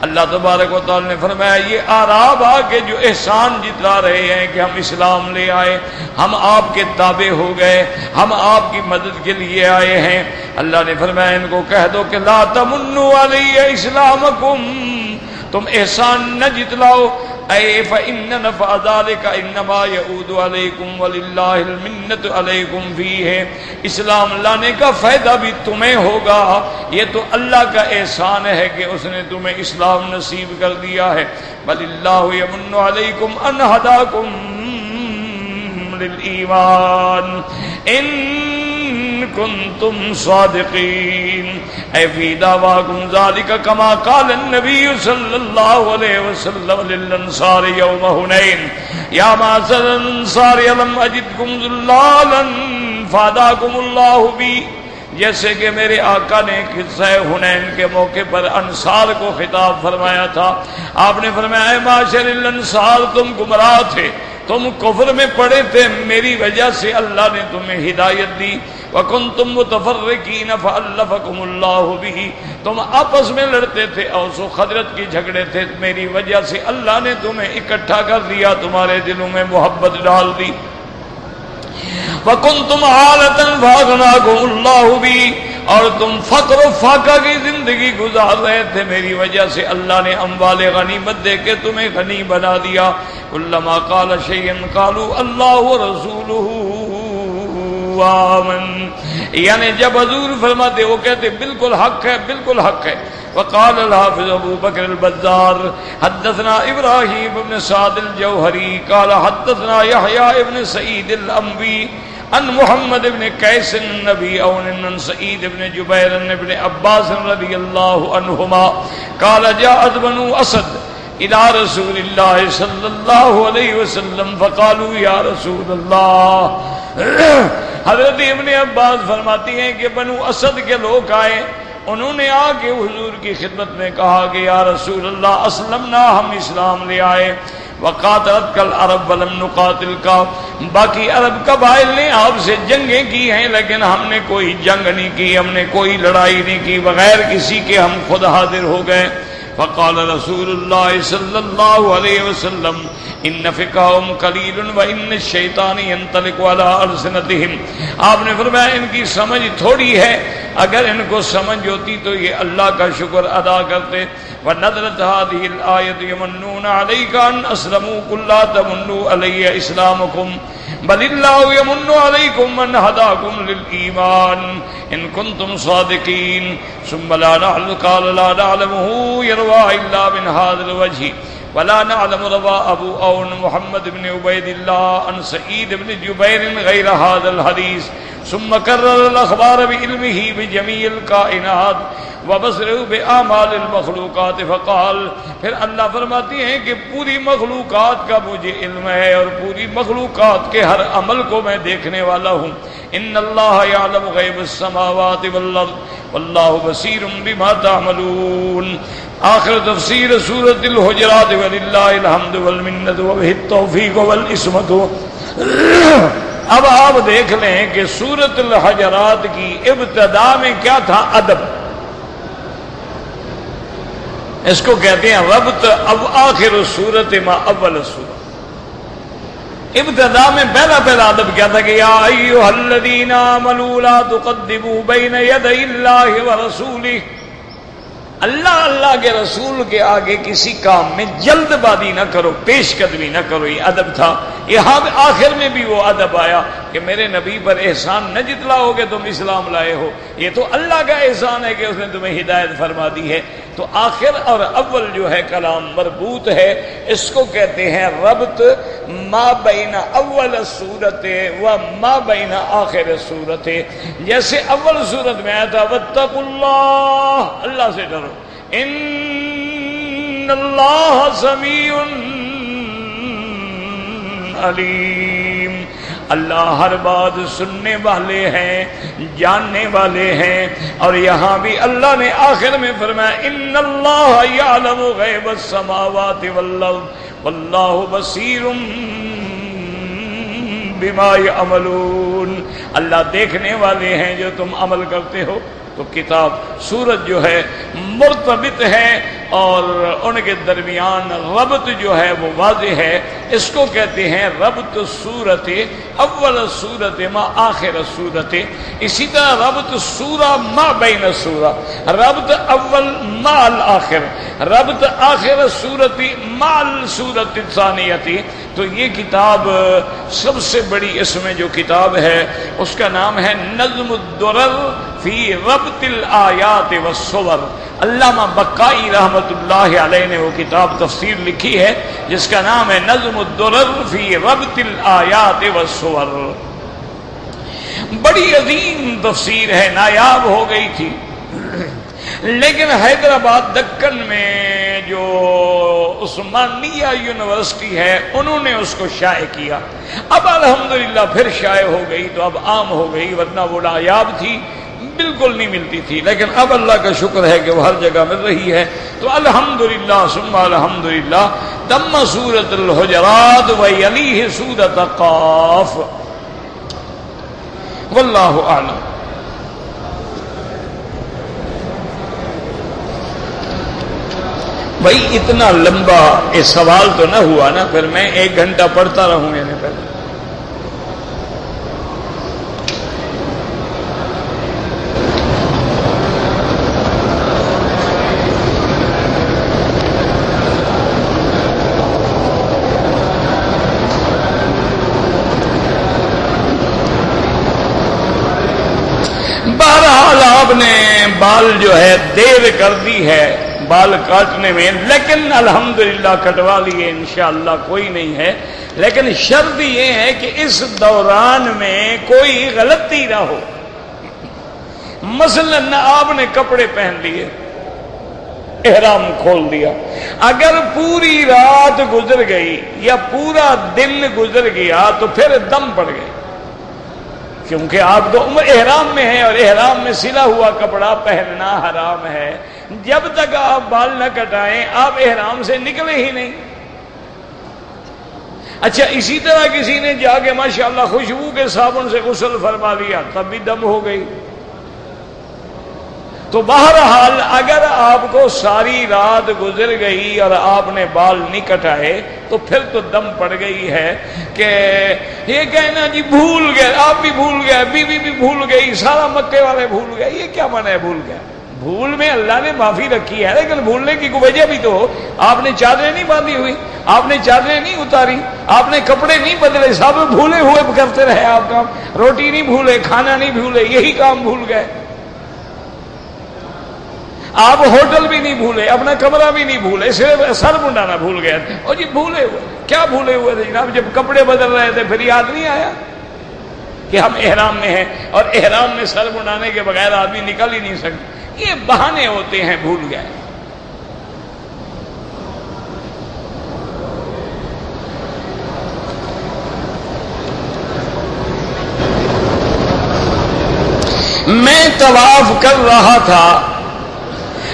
اللہ تبارک و تعالی نے فرمایا یہ اعراب آ کے جو احسان جتلا رہے ہیں کہ ہم اسلام لے آئے، ہم آپ کے تابع ہو گئے، ہم آپ کی مدد کے لیے آئے ہیں، اللہ نے فرمایا ان کو کہہ دو کہ لا تمنوا علی اسلامکم، تم احسان نہ جتلاؤ، اے فإن نفع ذلك انما يعود علیکم وللہ المنت علیکم فیہ، اسلام لانے کا فائدہ بھی تمہیں ہوگا، یہ تو اللہ کا احسان ہے کہ اس نے تمہیں اسلام نصیب کر دیا ہے. بل اللہ یمن علیکم ان ہداکم للایمان ان کنتم صادقین. اے فی دعواکم ذالک کما قال النبی صلی اللہ علیہ وسلم للانصار یوم حنین یا معشر الانصار الم اجدکم ضلالا فہداکم اللہ بی. جیسے کہ میرے آقا نے قصہ حنین کے موقع پر انصار کو خطاب فرمایا تھا، آپ نے فرمایا اے معاشر الانصار تم گمراہ تھے، تم کفر میں پڑے تھے، میری وجہ سے اللہ نے تمہیں ہدایت دی. وَكُنْتُمْ مُتَفَرِّقِينَ فَأَلَّفَكُمُ اللَّهُ بِهِ، تم آپس میں لڑتے تھے، اوس و خزرج کی جھگڑے تھے، میری وجہ سے اللہ نے تمہیں اکٹھا کر دیا، تمہارے دلوں میں محبت ڈال دی. وَكُنْتُمْ عَالَةً فَأَغْنَاكُمُ اللَّهُ بِهِ، اور تم فقر و فاقہ کی زندگی گزار رہے تھے، میری وجہ سے اللہ نے اموال غنیمت دے کے تمہیں غنی بنا دیا. كُلَّمَا قَالَ شَيْئًا قَالُوا اللَّهُ وَرَسُولُهُ آمن، یعنی جب حضور فرماتے وہ کہتے بالکل حق ہے، بالکل حق ہے. وقال الحافظ ابو بکر البزار حدثنا ابراہیم بن سعد الجوہری قال حدثنا یحییٰ بن سعید الانبی ان محمد بن قیس النبی اون ان سعید بن جبیر بن عباس رضی اللہ عنہما قال جاءت بنو اسد الى رسول اللہ صلی اللہ علیہ وسلم فقالوا یا رسول اللہ. حضرت ابن عباس فرماتی ہیں کہ بنو اسد کے لوگ آئے، انہوں نے آ کے حضور کی خدمت میں کہا کہ یا رسول اللہ اسلمنا، ہم اسلام لے آئے. وقاتلت کل عرب ولم نقاتل کا، باقی عرب قبائل نے آپ سے جنگیں کی ہیں لیکن ہم نے کوئی جنگ نہیں کی، ہم نے کوئی لڑائی نہیں کی، بغیر کسی کے ہم خود حاضر ہو گئے. فقال رسول اللہ صلی اللہ علیہ وسلم ان فقہم قلیل و ان الشیطان ينطلق على السنتهم، آپ نے فرمایا ان کی سمجھ تھوڑی ہے، اگر ان کو سمجھ ہوتی تو یہ اللہ کا شکر ادا کرتے. ونزلت هذه الآية يمنون عليك أن أسلموا قل لا تمنوا علي إسلامكم بل الله يمن عليكم من هداكم للإيمان إن كنتم صادقين. ثم لا نعلم قال لا نعلمه يروى إلا من هذا الوجه ولا نعلم روى أبو أون محمد بن عبيد الله عن سعيد بن جبير غير هذا الحديث. ثم كرر الأخبار بعلمه بجميع الكائنات وبصره بأعمال المخلوقات فقال، پھر اللہ فرماتی ہیں کہ پوری مخلوقات کا مجھے علم ہے اور پوری مخلوقات کے ہر عمل کو میں دیکھنے والا ہوں. ان اللہ یعلم غیب السماوات والارض واللہ بصیر بما تعملون. آخر تفسیر سورۃ الحجرات وللہ الحمد والمنت وبہ التوفیق والعصمت. اب آپ دیکھ لیں کہ سورۃ الحجرات کی ابتدا میں کیا تھا؟ ادب. اس کو کہتے ہیں ربط اب آخر سورت ما اول سورت. ابتدا میں پہلا ادب کیا تھا کہ یا ایھا الذین آمنوا لا تقدموا بین یدی اللہ ورسولہ، اللہ کے رسول کے آگے کسی کام میں جلد بازی نہ کرو، پیش قدمی نہ کرو. یہ ادب تھا. یہاں آخر میں بھی وہ ادب آیا کہ میرے نبی پر احسان نہ جتلاؤ کہ تم اسلام لائے ہو، یہ تو اللہ کا احسان ہے کہ اس نے تمہیں ہدایت فرما دی ہے. تو آخر اور اول جو ہے کلام مربوط ہے، اس کو کہتے ہیں ربط ما بین اول صورت و ما بین آخر صورت. جیسے اول صورت میں آیا تھا واتقوا اللہ، اللہ سے ڈرو، ان اللہ سمیع علیم، اللہ ہر بات سننے والے ہیں، جاننے والے ہیں. اور یہاں بھی اللہ نے آخر میں فرمایا ان اللہ یعلم غیب السماوات والارض واللہ بصیر بما يعملون، اللہ دیکھنے والے ہیں جو تم عمل کرتے ہو۔ تو کتاب سورت جو ہے مرتبط ہے اور ان کے درمیان ربط جو ہے وہ واضح ہے، اس کو کہتے ہیں ربط سورت اول سورت ما آخر سورت، اسی طرح ربط سورہ ما بین سورہ، ربط اول ما الآخر، ربط آخر سورت ما السورت الثانیہ۔ تو یہ کتاب سب سے بڑی اس میں جو کتاب ہے اس کا نام ہے نظم الدرر فی ربط الآیات والصور۔ علامہ بقائی رحمۃ اللہ علیہ نے وہ کتاب تفسیر لکھی ہے جس کا نام ہے نظم الدرر فی ربط الآیات والصور۔ بڑی عظیم تفسیر ہے، نایاب ہو گئی تھی، لیکن حیدرآباد دکن میں جو عثمانیہ یونیورسٹی ہے انہوں نے اس کو شائع کیا، اب الحمدللہ پھر شائع ہو گئی تو اب عام ہو گئی، ورنہ وہ نایاب تھی، بالکل نہیں ملتی تھی، لیکن اب اللہ کا شکر ہے کہ وہ ہر جگہ مل رہی ہے۔ تو الحمدللہ ثم الحمدللہ تم سورۃ الحجرات ویلیہ سورۃ قاف، واللہ اعلم۔ بھائی اتنا لمبا یہ سوال تو نہ ہوا نا، پھر میں 1 گھنٹہ پڑھتا رہوں یعنی پہلے۔ بہرحال آپ نے بال جو ہے دیر کر دی ہے بال کاٹنے میں، لیکن الحمدللہ کٹوا لیے انشاءاللہ، کوئی نہیں ہے، لیکن شرط یہ ہے کہ اس دوران میں کوئی غلطی نہ ہو۔ مثلا آپ نے کپڑے پہن لیے، احرام کھول دیا، اگر پوری رات گزر گئی یا پورا دن گزر گیا تو پھر دم پڑ گئے، کیونکہ آپ تو احرام میں ہیں اور احرام میں سلا ہوا کپڑا پہننا حرام ہے۔ جب تک آپ بال نہ کٹائیں آپ احرام سے نکلے ہی نہیں۔ اچھا اسی طرح کسی نے جا کے ماشاءاللہ خوشبو کے صابن سے غسل فرما لیا، تب بھی دم ہو گئی۔ تو بہرحال اگر آپ کو ساری رات گزر گئی اور آپ نے بال نہیں کٹائے تو پھر تو دم پڑ گئی ہے کہ یہ کہنا جی بھول گئے، آپ بھی بھول گئے، بیوی بھی بھول گئی، سارا مکے والے بھول گئے، یہ کیا معنی ہے بھول گئے؟ بھول میں اللہ نے معافی رکھی ہے، لیکن بھولنے کی کوئی وجہ بھی تو ہو۔ آپ نے چادریں نہیں باندھی ہوئی، آپ نے چادریں نہیں اتاری، آپ نے کپڑے نہیں بدلے، سب بھولے ہوئے کرتے رہے آپ کام، روٹی نہیں بھولے، کھانا نہیں بھولے، یہی کام بھول گئے۔ آپ ہوٹل بھی نہیں بھولے، اپنا کمرہ بھی نہیں بھولے، صرف سر منڈانا بھول گئے تھے۔ اور جی بھولے ہوئے کیا بھولے ہوئے تھے جناب؟ جب کپڑے بدل رہے تھے پھر یاد نہیں آیا کہ ہم احرام میں ہیں اور احرام میں سر منڈانے کے بغیر آدمی نکل ہی نہیں سکتے۔ یہ بہانے ہوتے ہیں، بھول گئے۔ میں طواف کر رہا تھا،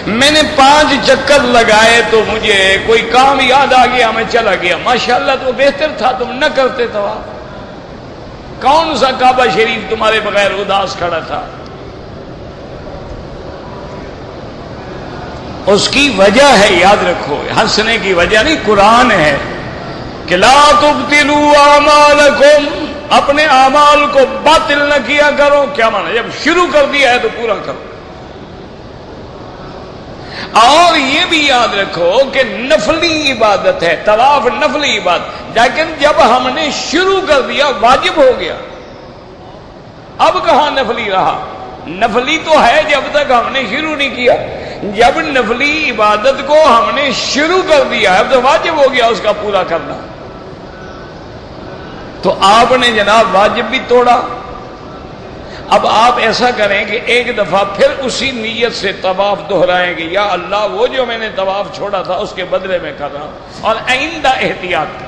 میں نے 5 چکر لگائے تو مجھے کوئی کام یاد آ گیا، میں چلا گیا۔ ماشاءاللہ تو بہتر تھا تم نہ کرتے طواف۔ کون سا کعبہ شریف تمہارے بغیر اداس کھڑا تھا؟ اس کی وجہ ہے، یاد رکھو، ہنسنے کی وجہ نہیں، قرآن ہے کہ لا تبطلوا اعمالکم، اپنے اعمال کو باطل نہ کیا کرو۔ کیا معنی؟ جب شروع کر دیا ہے تو پورا کرو۔ اور یہ بھی یاد رکھو کہ نفلی عبادت ہے، طواف نفلی عبادت، لیکن جب ہم نے شروع کر دیا واجب ہو گیا۔ اب کہاں نفلی رہا؟ نفلی تو ہے جب تک ہم نے شروع نہیں کیا، جب نفلی عبادت کو ہم نے شروع کر دیا اب تو واجب ہو گیا اس کا پورا کرنا۔ تو آپ نے جناب واجب بھی توڑا۔ اب آپ ایسا کریں کہ ایک دفعہ پھر اسی نیت سے طواف دہرائیں گے، یا اللہ وہ جو میں نے طواف چھوڑا تھا اس کے بدلے میں کر رہا ہوں، اور آئندہ احتیاط۔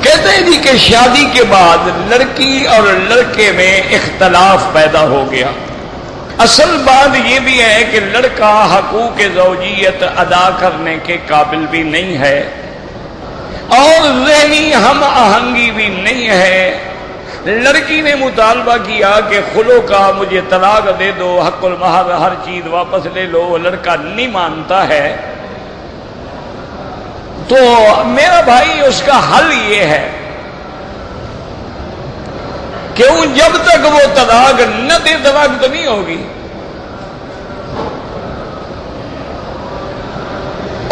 کہتے ہیں جی کہ شادی کے بعد لڑکی اور لڑکے میں اختلاف پیدا ہو گیا۔ اصل بات یہ بھی ہے کہ لڑکا حقوق زوجیت ادا کرنے کے قابل بھی نہیں ہے، اور ذہنی ہم آہنگی بھی نہیں ہے۔ لڑکی نے مطالبہ کیا کہ خلو کا مجھے طلاق دے دو، حق المہر ہر چیز واپس لے لو، وہ لڑکا نہیں مانتا ہے، تو میرا بھائی اس کا حل یہ ہے کیوں جب تک وہ طلاق نہ دے طلاق تو نہیں ہوگی۔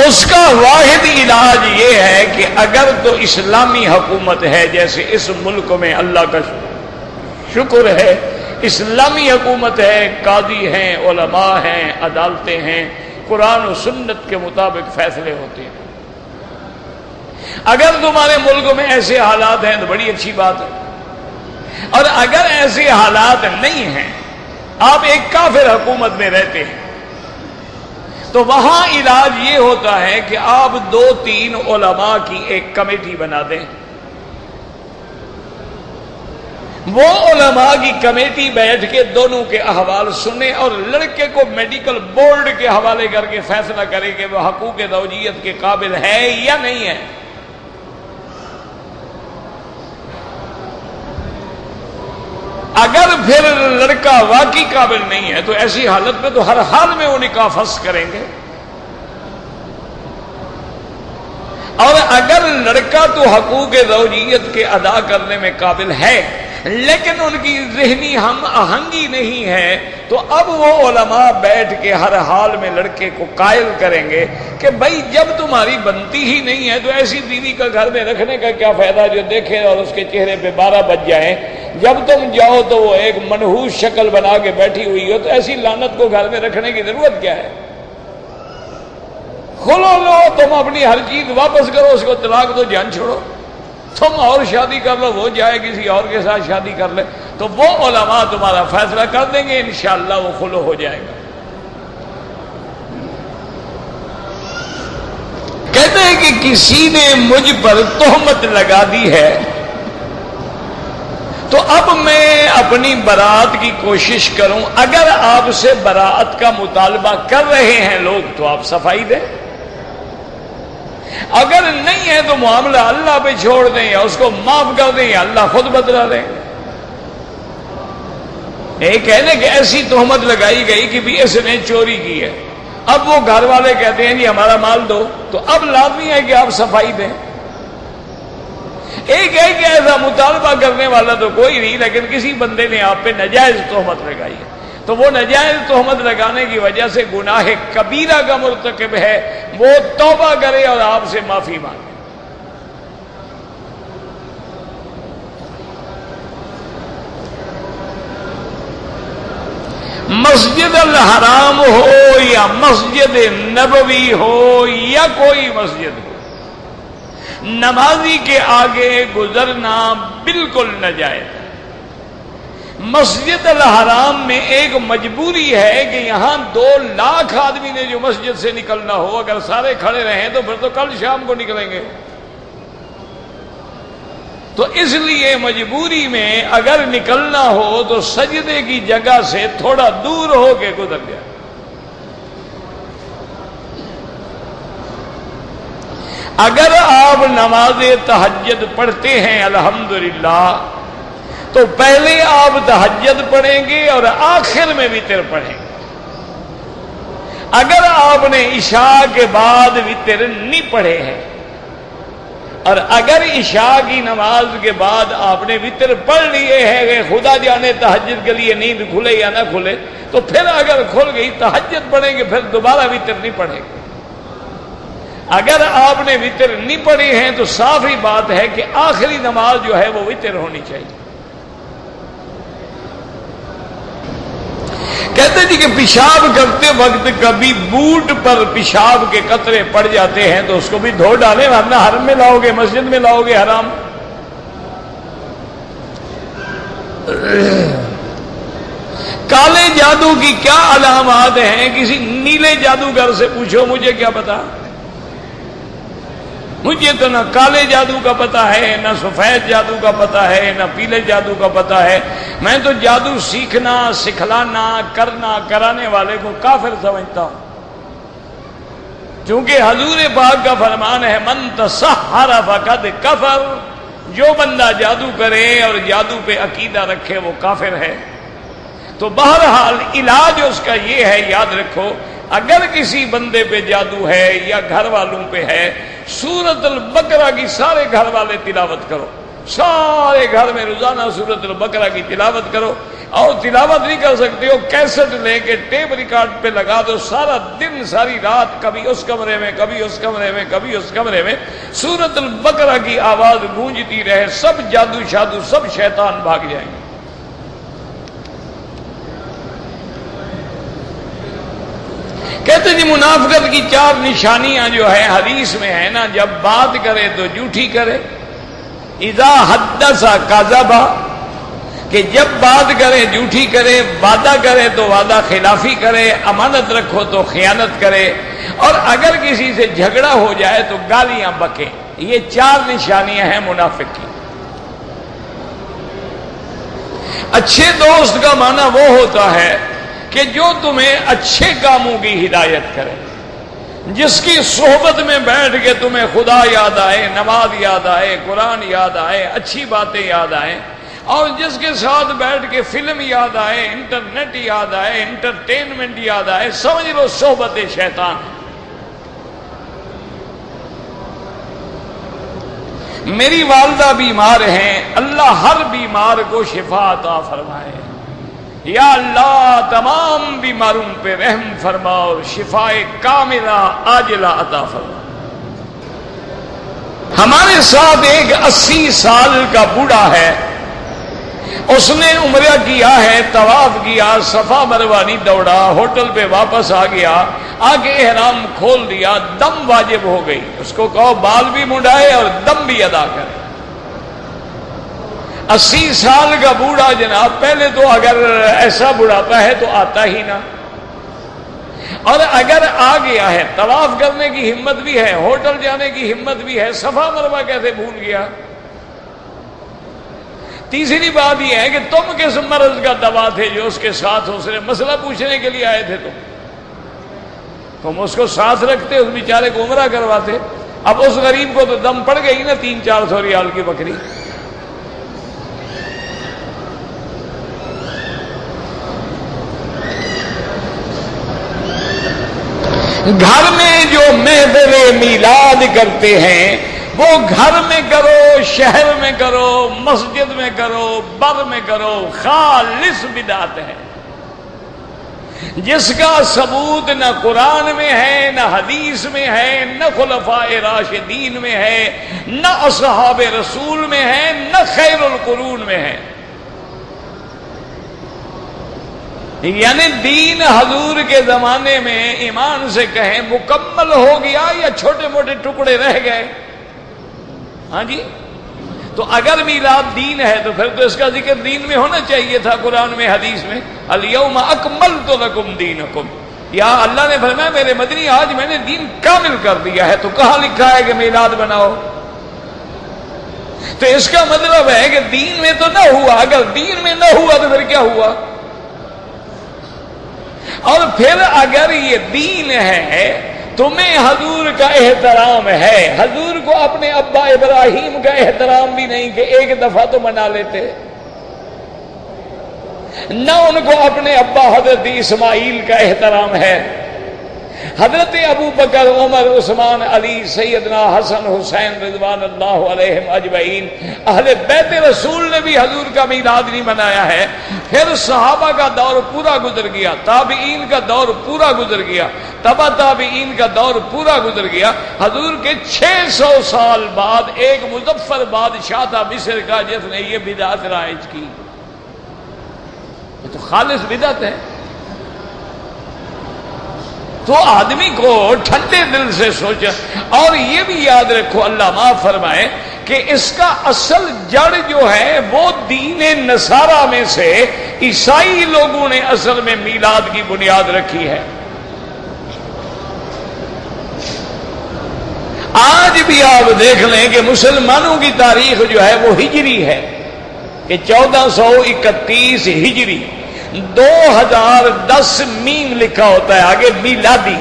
اس کا واحد علاج یہ ہے کہ اگر تو اسلامی حکومت ہے، جیسے اس ملک میں اللہ کا شکر ہے اسلامی حکومت ہے، قاضی ہیں، علماء ہیں، عدالتیں ہیں، قرآن و سنت کے مطابق فیصلے ہوتے ہیں۔ اگر تمہارے ملک میں ایسے حالات ہیں تو بڑی اچھی بات ہے، اور اگر ایسے حالات نہیں ہیں، آپ ایک کافر حکومت میں رہتے ہیں، تو وہاں علاج یہ ہوتا ہے کہ آپ 2-3 علماء کی ایک کمیٹی بنا دیں۔ وہ علماء کی کمیٹی بیٹھ کے دونوں کے احوال سنے اور لڑکے کو میڈیکل بورڈ کے حوالے کر کے فیصلہ کرے کہ وہ حقوق زوجیت کے قابل ہے یا نہیں ہے۔ اگر پھر لڑکا واقعی قابل نہیں ہے تو ایسی حالت میں تو ہر حال میں وہ نکاح فسخ کریں گے، اور اگر لڑکا تو حقوق زوجیت کے ادا کرنے میں قابل ہے لیکن ان کی ذہنی ہم آہنگی نہیں ہے، تو اب وہ علماء بیٹھ کے ہر حال میں لڑکے کو قائل کریں گے کہ بھائی جب تمہاری بنتی ہی نہیں ہے تو ایسی بیوی کا گھر میں رکھنے کا کیا فائدہ جو دیکھے اور اس کے چہرے پہ 12 بج جائیں، جب تم جاؤ تو وہ ایک منحوس شکل بنا کے بیٹھی ہوئی ہو، تو ایسی لعنت کو گھر میں رکھنے کی ضرورت کیا ہے؟ کھلو لو، تم اپنی ہر چیز واپس کرو، اس کو طلاق دو، جان چھوڑو، تم اور شادی کر لو، وہ جائے کسی اور کے ساتھ شادی کر لے، تو وہ علماء تمہارا فیصلہ کر دیں گے، انشاءاللہ وہ خلو ہو جائے گا۔ کہتے ہیں کہ کسی نے مجھ پر تہمت لگا دی ہے، تو اب میں اپنی برات کی کوشش کروں، اگر آپ سے براعت کا مطالبہ کر رہے ہیں لوگ تو آپ صفائی دیں، اگر نہیں ہے تو معاملہ اللہ پہ چھوڑ دیں یا اس کو معاف کر دیں یا اللہ خود بدلا دیں۔ ایک کہنے کہ ایسی تہمت لگائی گئی کہ بھی اس نے چوری کی ہے، اب وہ گھر والے کہتے ہیں جی ہمارا مال دو، تو اب لازمی ہے کہ آپ صفائی دیں۔ ایک ہے کہ ایسا مطالبہ کرنے والا تو کوئی نہیں، لیکن کسی بندے نے آپ پہ ناجائز تہمت لگائی ہے، تو وہ ناجائز تہمت لگانے کی وجہ سے گناہ کبیرہ کا مرتکب ہے، وہ توبہ کرے اور آپ سے معافی مانگے۔ مسجد الحرام ہو یا مسجد نبوی ہو یا کوئی مسجد ہو، نمازی کے آگے گزرنا بالکل ناجائز ہے۔ مسجد الحرام میں ایک مجبوری ہے کہ یہاں 2 لاکھ آدمی نے جو مسجد سے نکلنا ہو، اگر سارے کھڑے رہیں تو پھر تو کل شام کو نکلیں گے، تو اس لیے مجبوری میں اگر نکلنا ہو تو سجدے کی جگہ سے تھوڑا دور ہو کے گزر جائے۔ اگر آپ نماز تہجد پڑھتے ہیں الحمدللہ، تو پہلے آپ تہجد پڑھیں گے اور آخر میں وتر پڑھیں گے۔ اگر آپ نے عشاء کے بعد وتر نہیں پڑھے ہیں، اور اگر عشاء کی نماز کے بعد آپ نے وتر پڑھ لیے ہیں کہ خدا جانے تہجد کے لیے نیند کھلے یا نہ کھلے، تو پھر اگر کھل گئی تہجد پڑھیں گے، پھر دوبارہ وتر نہیں پڑھیں گے۔ اگر آپ نے وتر نہیں پڑھی ہیں تو صاف ہی بات ہے کہ آخری نماز جو ہے وہ وتر ہونی چاہیے۔ کہتے جی کہ پیشاب کرتے وقت کبھی بوٹ پر پیشاب کے قطرے پڑ جاتے ہیں تو اس کو بھی دھو ڈالیں، ورنہ حرم میں لاؤ گے، مسجد میں لاؤ گے حرام۔ کالے جادو کی کیا علامات ہیں؟ کسی نیلے جادوگر سے پوچھو، مجھے کیا پتا، مجھے تو نہ کالے جادو کا پتا ہے، نہ سفید جادو کا پتا ہے، نہ پیلے جادو کا پتا ہے۔ میں تو جادو سیکھنا، سکھلانا، کرنا، کرانے والے کو کافر سمجھتا ہوں۔ چونکہ حضور پاک کا فرمان ہے من تسحر فقد کفر، جو بندہ جادو کرے اور جادو پہ عقیدہ رکھے وہ کافر ہے۔ تو بہرحال علاج اس کا یہ ہے، یاد رکھو اگر کسی بندے پہ جادو ہے یا گھر والوں پہ ہے، سورۃ البقرہ کی سارے گھر والے تلاوت کرو، سارے گھر میں روزانہ سورۃ البقرہ کی تلاوت کرو، اور تلاوت نہیں کر سکتے ہو کیسٹ لے کے ٹیپ ریکارڈ پہ لگا دو، سارا دن ساری رات کبھی اس کمرے میں کبھی اس کمرے میں کبھی اس کمرے میں سورۃ البقرہ کی آواز گونجتی رہے، سب جادو شادو سب شیطان بھاگ جائیں گے۔ کہتے جی منافقت کی 4 نشانیاں جو ہیں حدیث میں ہیں نا، جب بات کرے تو جھوٹی کرے، اذا حدث کذب، کہ جب بات کرے جھوٹی کرے، وعدہ کرے تو وعدہ خلافی کرے، امانت رکھو تو خیانت کرے، اور اگر کسی سے جھگڑا ہو جائے تو گالیاں بکے۔ یہ 4 نشانیاں ہیں منافق کی۔ اچھے دوست کا معنی وہ ہوتا ہے کہ جو تمہیں اچھے کاموں کی ہدایت کرے، جس کی صحبت میں بیٹھ کے تمہیں خدا یاد آئے، نماز یاد آئے، قرآن یاد آئے، اچھی باتیں یاد آئیں، اور جس کے ساتھ بیٹھ کے فلم یاد آئے، انٹرنیٹ یاد آئے، انٹرٹینمنٹ یاد آئے، سمجھ لو صحبت شیطان ہے۔ میری والدہ بیمار ہیں، اللہ ہر بیمار کو شفا عطا فرمائے۔ یا اللہ تمام بیماروں پہ رحم فرما اور شفائے کاملہ عاجلہ عطا فرما۔ ہمارے ساتھ ایک 80 سال کا بوڑھا ہے، اس نے عمرہ کیا ہے، طواف کیا، صفا مروہ نہیں دوڑا، ہوٹل پہ واپس آ گیا، آگے احرام کھول دیا، دم واجب ہو گئی۔ اس کو کہو بال بھی منڈائے اور دم بھی ادا کرے۔ 80 سال کا بوڑھا جناب، پہلے تو اگر ایسا بڑھاپا ہے تو آتا ہی نہ، اور اگر آ گیا ہے طواف کرنے کی ہمت بھی ہے، ہوٹل جانے کی ہمت بھی ہے، صفا مروہ کیسے بھول گیا؟ تیسری بات یہ ہے کہ تم کس مرض کا دوا تھے جو اس کے ساتھ اس نے مسئلہ پوچھنے کے لیے آئے تھے، تم اس کو ساتھ رکھتے، اس بیچارے کو عمرہ کرواتے۔ اب اس غریب کو تو دم پڑ گئی نا 300-400 ریال کی بکری۔ گھر میں جو محفل میلاد کرتے ہیں وہ گھر میں کرو، شہر میں کرو، مسجد میں کرو، بر میں کرو، خالص بدعت ہے، جس کا ثبوت نہ قرآن میں ہے، نہ حدیث میں ہے، نہ خلفاء راشدین میں ہے، نہ اصحاب رسول میں ہے، نہ خیر القرون میں ہے۔ یعنی دین حضور کے زمانے میں ایمان سے کہیں مکمل ہو گیا یا چھوٹے موٹے ٹکڑے رہ گئے؟ ہاں جی، تو اگر میلاد دین ہے تو پھر تو اس کا ذکر دین میں ہونا چاہیے تھا، قرآن میں، حدیث میں۔ الیوم اکملت لکم دینکم، یا اللہ نے فرمایا میرے مدنی آج میں نے دین کامل کر دیا ہے، تو کہاں لکھا ہے کہ میلاد بناؤ؟ تو اس کا مطلب ہے کہ دین میں تو نہ ہوا، اگر دین میں نہ ہوا تو پھر کیا ہوا؟ اور پھر اگر یہ دین ہے، تمہیں حضور کا احترام ہے، حضور کو اپنے ابا ابراہیم کا احترام بھی نہیں کہ ایک دفعہ تو منا لیتے، نہ ان کو اپنے ابا حضرت اسماعیل کا احترام ہے۔ حضرت ابو بکر، عمر، عثمان، علی، سیدنا حسن، حسین رضوان اللہ علیہم اجمعین، اہل بیت رسول نے بھی حضور کا میلاد نہیں منایا ہے۔ پھر صحابہ کا دور پورا گزر گیا، تابعین کا دور پورا گزر گیا، تبع تابعین کا دور پورا گزر گیا، حضور کے 600 سال بعد ایک مظفر بادشاہ تھا مصر کا جس نے یہ بدعت رائج کی۔ یہ تو خالص بدعت ہے۔ تو آدمی کو ٹھنڈے دل سے سوچا، اور یہ بھی یاد رکھو، اللہ معاف فرمائے، کہ اس کا اصل جڑ جو ہے وہ دین نصارہ میں سے عیسائی لوگوں نے اصل میں میلاد کی بنیاد رکھی ہے۔ آج بھی آپ دیکھ لیں کہ مسلمانوں کی تاریخ جو ہے وہ ہجری ہے، کہ 1431 ہجری، 2010 میم لکھا ہوتا ہے آگے میلادی،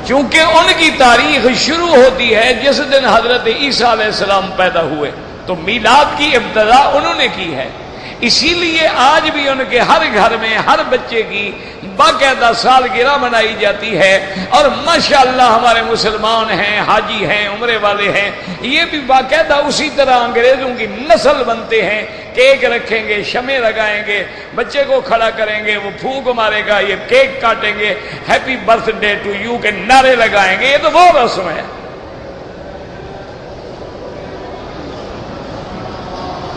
چونکہ ان کی تاریخ شروع ہوتی ہے جس دن حضرت عیسیٰ علیہ السلام پیدا ہوئے، تو میلاد کی ابتدا انہوں نے کی ہے، اسی لیے آج بھی ان کے ہر گھر میں ہر بچے کی باقاعدہ سالگرہ منائی جاتی ہے۔ اور ماشاءاللہ ہمارے مسلمان ہیں، حاجی ہیں، عمرے والے ہیں، یہ بھی باقاعدہ اسی طرح انگریزوں کی نسل بنتے ہیں، کیک رکھیں گے، شمع لگائیں گے، بچے کو کھڑا کریں گے، وہ پھونک مارے گا، یہ کیک کاٹیں گے، happy birthday to you کے نعرے لگائیں گے، یہ تو وہ رسم ہے۔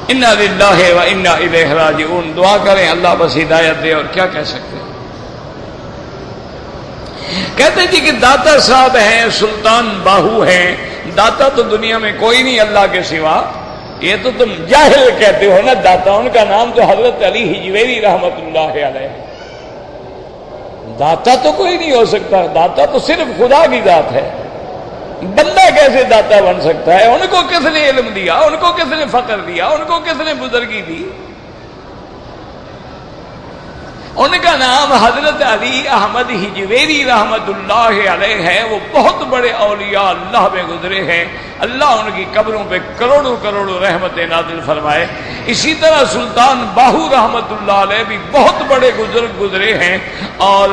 انا للہ و انا الیہ راجعون، دعا کریں اللہ بس ہدایت دے، اور کیا کہہ سکتے ہیں۔ کہتے جی کہ داتا صاحب ہیں، سلطان باہو ہیں، داتا تو دنیا میں کوئی نہیں اللہ کے سوا، یہ تو تم جاہل کہتے ہو نا داتا، ان کا نام تو حضرت علی حجویری رحمت اللہ علیہ، داتا تو کوئی نہیں ہو سکتا، داتا تو صرف خدا کی ذات ہے، بندہ کیسے داتا بن سکتا ہے؟ ان کو کس نے علم دیا، ان کو کس نے فقر دیا، ان کو کس نے بزرگی دی؟ ان کا نام حضرت علی احمد حجویری رحمت اللہ علیہ ہے، وہ بہت بڑے اولیاء اللہ میں گزرے ہیں، اللہ ان کی قبروں پہ کروڑوں کروڑوں رحمتیں نازل فرمائے۔ اسی طرح سلطان باہو رحمت اللہ علیہ بھی بہت بڑے بزرگ گزرے ہیں، اور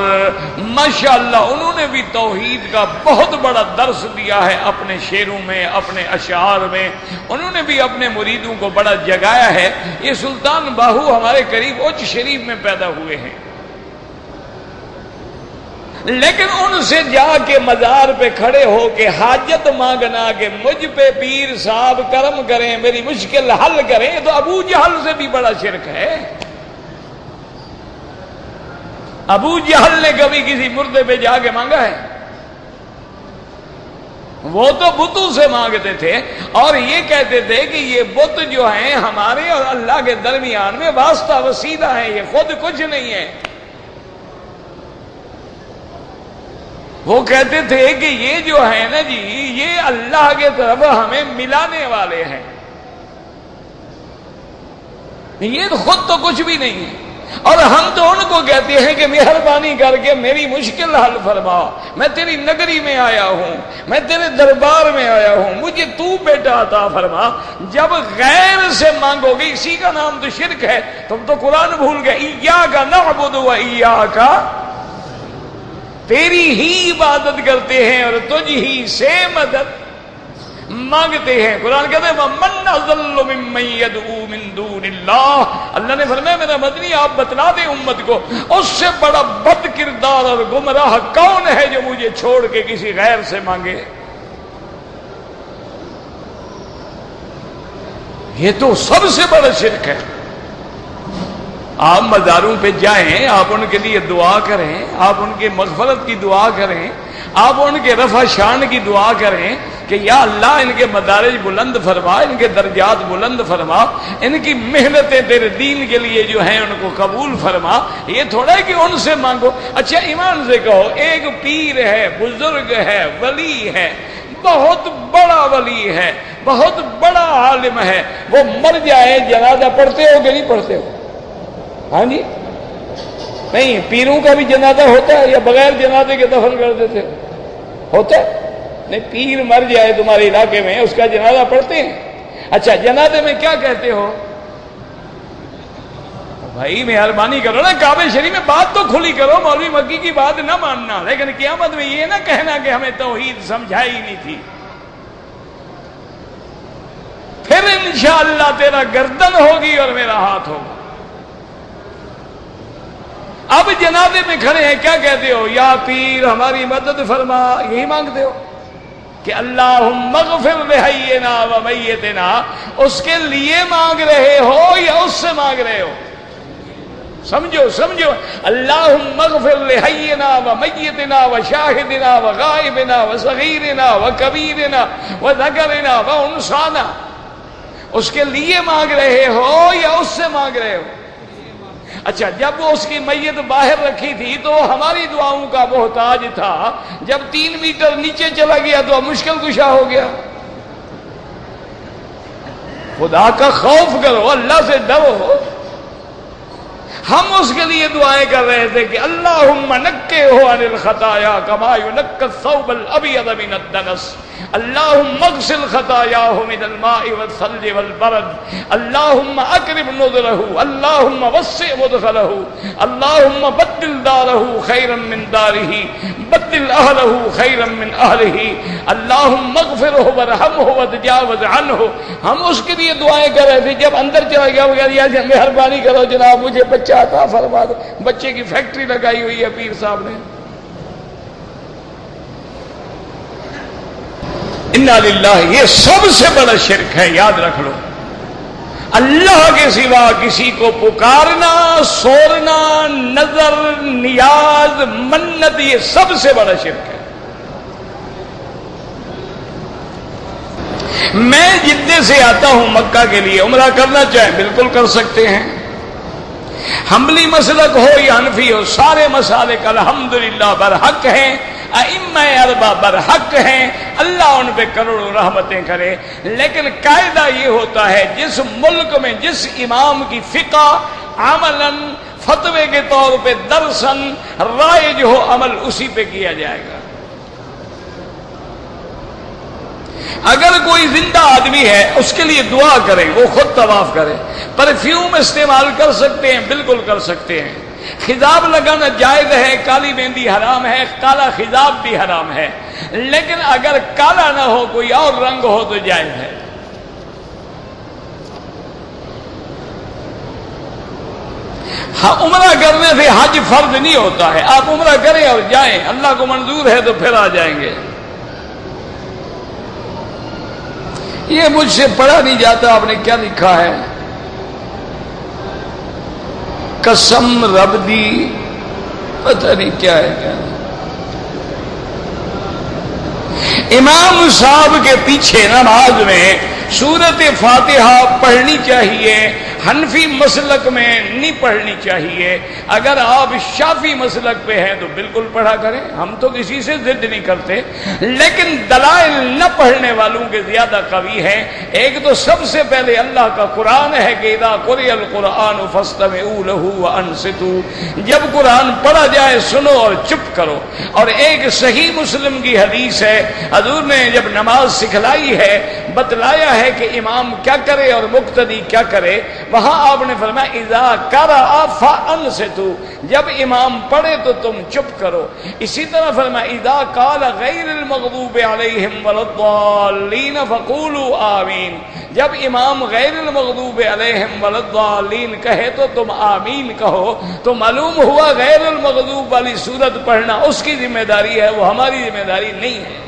ماشاءاللہ انہوں نے بھی توحید کا بہت بڑا درس دیا ہے اپنے شعروں میں، اپنے اشعار میں، انہوں نے بھی اپنے مریدوں کو بڑا جگایا ہے۔ یہ سلطان باہو ہمارے قریب اچ شریف میں پیدا ہوئے ہیں، لیکن ان سے جا کے مزار پہ کھڑے ہو کے حاجت مانگنا کہ مجھ پہ پیر صاحب کرم کریں، میری مشکل حل کریں، تو ابو جہل سے بھی بڑا شرک ہے۔ ابو جہل نے کبھی کسی مردے پہ جا کے مانگا ہے؟ وہ تو بتوں سے مانگتے تھے، اور یہ کہتے تھے کہ یہ بت جو ہیں ہمارے اور اللہ کے درمیان میں واسطہ وسیلہ ہیں، یہ خود کچھ نہیں ہے۔ وہ کہتے تھے کہ یہ جو ہے نا جی، یہ اللہ کے طرف ہمیں ملانے والے ہیں، یہ خود تو کچھ بھی نہیں ہے۔ اور ہم تو ان کو کہتے ہیں کہ مہربانی کر کے میری مشکل حل فرما، میں تیری نگری میں آیا ہوں، میں تیرے دربار میں آیا ہوں، مجھے تو بیٹا عطا فرما۔ جب غیر سے مانگو گے، اسی کا نام تو شرک ہے۔ تم تو قرآن بھول گئے، ایاک نعبد و ایاک، تیری ہی عبادت کرتے ہیں اور تجھ ہی سے مدد مانگتے ہیں۔ قرآن کہتے ہیں وَمَنْ أَضَلُّ مِمَّن يَدْعُو مِن دُونِ اللَّهِ، اللہ نے فرمایا میرا مدنی آپ بتلا دیں امت کو، اس سے بڑا بد کردار اور گمراہ کون ہے جو مجھے چھوڑ کے کسی غیر سے مانگے؟ یہ تو سب سے بڑا شرک ہے۔ آپ مزاروں پہ جائیں، آپ ان کے لیے دعا کریں، آپ ان کے مغفرت کی دعا کریں، آپ ان کے رفع شان کی دعا کریں کہ یا اللہ ان کے مدارج بلند فرما، ان کے درجات بلند فرما، ان کی محنتیں تیرے دین کے لیے جو ہیں ان کو قبول فرما۔ یہ تھوڑا ہے کہ ان سے مانگو۔ اچھا ایمان سے کہو، ایک پیر ہے، بزرگ ہے، ولی ہے، بہت بڑا ولی ہے، بہت بڑا عالم ہے، وہ مر جائے، جنازہ پڑھتے ہو کہ نہیں پڑھتے ہو؟ ہاں جی، نہیں، پیروں کا بھی جنازہ ہوتا ہے یا بغیر جنازے کے دفن کر دیتے ہوتا ہے؟ نہیں، پیر مر جائے تمہارے علاقے میں اس کا جنازہ پڑھتے ہیں؟ اچھا، جنازے میں کیا کہتے ہو؟ بھائی مہربانی کرو نا، کعبہ شریف میں بات تو کھلی کرو، مولوی مکی کی بات نہ ماننا، لیکن قیامت میں یہ نہ کہنا کہ ہمیں توحید سمجھائی نہیں تھی۔ پھر انشاءاللہ تیرا گردن ہوگی اور میرا ہاتھ ہوگا۔ اب جنازے میں کھڑے ہیں، کیا کہتے ہو؟ یا پیر ہماری مدد فرما، یہی مانگتے ہو کہ اللہم اغفر لحینا و میتنا، اس کے لیے مانگ رہے ہو یا اس سے مانگ رہے ہو؟ سمجھو، اللہم اغفر لحینا و میتنا و شاہدنا و غائبنا و صغیرنا و کبیرنا و ذکرنا و انثانا، اس کے لیے مانگ رہے ہو یا اس سے مانگ رہے ہو؟ اچھا، جب وہ اس کی میت باہر رکھی تھی تو ہماری دعاؤں کا محتاج تھا، جب 3 میٹر نیچے چلا گیا تو مشکل کشا ہو گیا۔ خدا کا خوف کرو، اللہ سے ڈرو۔ ہم اس کے لیے دعائیں کر رہے تھے کہ اللہم نقہ عن الخطایا کما ینقى الثوب الابیض من الدنس، اللہم اغسل خطایاہ من الماء والثلج والبرد، اللہم اکرم نزلہ، اللہم وسع مدخلہ، اللہم بدل دارہ خیرا من دارہ، بدل اہلہ خیرا من اہلہ، اللہم اغفرہ ورحمہ وتجاوز عنہ۔ ہم اس کے لیے دعائیں کر رہے تھے، جب اندر چلا گیا وہ کہہ دیا مہربانی کرو جناب مجھے بچہ عطا فرما دو۔ بچے کی فیکٹری لگائی ہوئی ہے پیر صاحب نے۔ انا للہ، یہ سب سے بڑا شرک ہے، یاد رکھ لو۔ اللہ کے سوا کسی کو پکارنا، سورنا، نظر، نیاز، منت، یہ سب سے بڑا شرک ہے۔ میں جدے سے آتا ہوں مکہ کے لیے، عمرہ کرنا چاہیں بالکل کر سکتے ہیں، حنبلی مسلک ہو یا حنفی ہو، سارے مسالک الحمدللہ برحق ہیں، ائمہ اربعہ برحق ہیں، اللہ ان پہ کروڑوں رحمتیں کرے۔ لیکن قاعدہ یہ ہوتا ہے جس ملک میں جس امام کی فقہ عملاً فتوے کے طور پہ درساً رائج ہو، عمل اسی پہ کیا جائے گا۔ اگر کوئی زندہ آدمی ہے اس کے لیے دعا کریں، وہ خود طواف کرے، پرفیوم استعمال کر سکتے ہیں، بالکل کر سکتے ہیں، خضاب لگانا جائز ہے، کالی مہندی حرام ہے، کالا خضاب بھی حرام ہے، لیکن اگر کالا نہ ہو کوئی اور رنگ ہو تو جائز ہے۔ ہاں، عمرہ کرنے سے حج فرض نہیں ہوتا ہے، آپ عمرہ کریں اور جائیں، اللہ کو منظور ہے تو پھر آ جائیں گے۔ یہ مجھ سے پڑھا نہیں جاتا، آپ نے کیا لکھا ہے؟ قسم رب دی، پتہ نہیں کیا ہے کیا۔ امام صاحب کے پیچھے نماز میں سورت فاتحہ پڑھنی چاہیے، حنفی مسلک میں نہیں پڑھنی چاہیے۔ اگر آپ شافی مسلک پہ ہیں تو بالکل پڑھا کریں، ہم تو کسی سے ضد نہیں کرتے، لیکن دلائل نہ پڑھنے والوں کے زیادہ قوی ہیں۔ ایک تو سب سے پہلے اللہ کا قرآن ہے کہ اذا قرئ القرآن فاستمعوا له وانصتوا، جب قرآن پڑھا جائے سنو اور چپ کرو۔ اور ایک صحیح مسلم کی حدیث ہے، حضور نے جب نماز سکھلائی ہے، بتلایا ہے کہ امام کیا کرے اور مقتدی کیا کرے، وہاں آپ نے فرمایا اذا قرأ فانصتوا، جب امام پڑھے تو تم چپ کرو۔ اسی طرح فرمایا اذا قال غیر المغضوب علیہم ولا الضالین فقولوا آمین، جب امام غیر المغضوب علیہم ولا الضالین کہے تو تم آمین کہو۔ تو معلوم ہوا غیر المغضوب والی سورت پڑھنا اس کی ذمہ داری ہے، وہ ہماری ذمہ داری نہیں ہے۔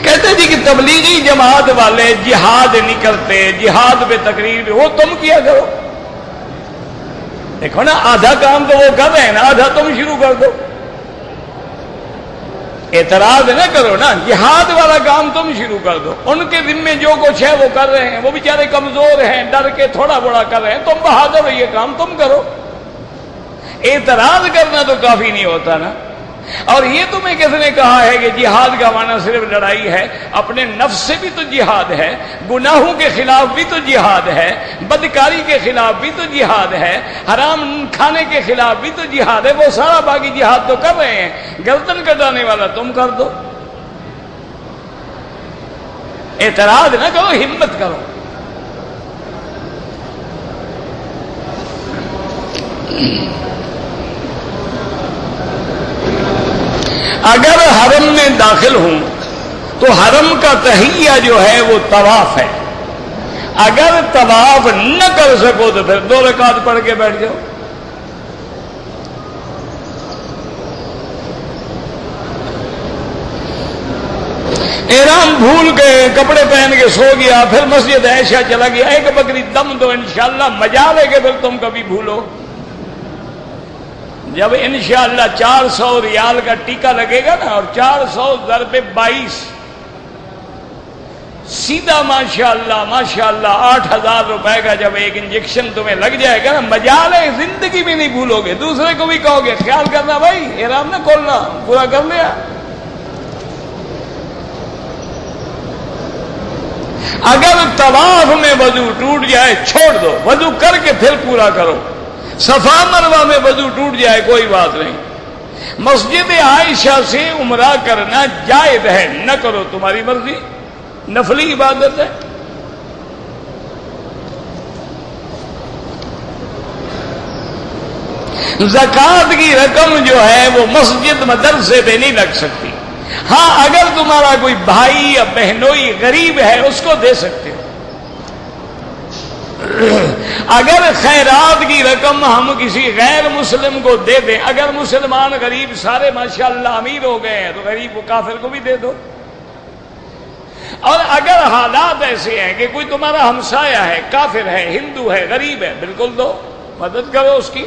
کہتے جی کہ تبلیغی جماعت والے جہاد نہیں کرتے، جہاد پہ تقریر، وہ تم کیا کرو۔ دیکھو نا، آدھا کام تو وہ کر رہے ہیں نا، آدھا تم شروع کر دو۔ اعتراض نہ کرو نا، جہاد والا کام تم شروع کر دو۔ ان کے ذمے جو کچھ ہے وہ کر رہے ہیں، وہ بیچارے کمزور ہیں، ڈر کے تھوڑا بڑا کر رہے ہیں، تم بہادر ہو، یہ کام تم کرو۔ اعتراض کرنا تو کافی نہیں ہوتا نا۔ اور یہ تمہیں کس نے کہا ہے کہ جہاد کا معنی صرف لڑائی ہے؟ اپنے نفس سے بھی تو جہاد ہے، گناہوں کے خلاف بھی تو جہاد ہے، بدکاری کے خلاف بھی تو جہاد ہے، حرام کھانے کے خلاف بھی تو جہاد ہے، وہ سارا باقی جہاد تو کر رہے ہیں۔ گردن کٹانے والا تم کر دو۔ اعتراض نہ کرو، ہمت کرو۔ اگر حرم میں داخل ہوں تو حرم کا تحیہ جو ہے وہ طواف ہے۔ اگر طواف نہ کر سکو تو پھر 2 رکعت پڑھ کے بیٹھ جاؤ۔ احرام بھول گئے، کپڑے پہن کے سو گیا، پھر مسجد عائشہ چلا گیا، ایک بکری دم دو، انشاءاللہ مجال ہے کہ پھر تم کبھی بھولو۔ جب انشاءاللہ 400 ریال کا ٹیکہ لگے گا نا، اور 400 ضرب 22 سیدھا ماشاءاللہ ماشاءاللہ 8000 روپے کا جب ایک انجیکشن تمہیں لگ جائے گا نا، مجال ہے، زندگی بھی نہیں بھولو گے۔ دوسرے کو بھی کہو گے خیال کرنا بھائی، احرام نہ کھولنا، پورا کر لیا۔ اگر طواف میں وضو ٹوٹ جائے چھوڑ دو، وضو کر کے پھر پورا کرو۔ صفا مروہ میں وضو ٹوٹ جائے کوئی بات نہیں۔ مسجد عائشہ سے عمرہ کرنا جائز ہے، نہ کرو تمہاری مرضی، نفلی عبادت ہے۔ زکات کی رقم جو ہے وہ مسجد مدرسے پہ نہیں لگ سکتی۔ ہاں اگر تمہارا کوئی بھائی یا بہنوئی غریب ہے اس کو دے سکتے ہو۔ اگر خیرات کی رقم ہم کسی غیر مسلم کو دے دیں، اگر مسلمان غریب سارے ماشاءاللہ امیر ہو گئے ہیں تو غریب کو کافر کو بھی دے دو۔ اور اگر حالات ایسے ہیں کہ کوئی تمہارا ہمسایہ ہے، کافر ہے، ہندو ہے، غریب ہے، بالکل دو، مدد کرو اس کی۔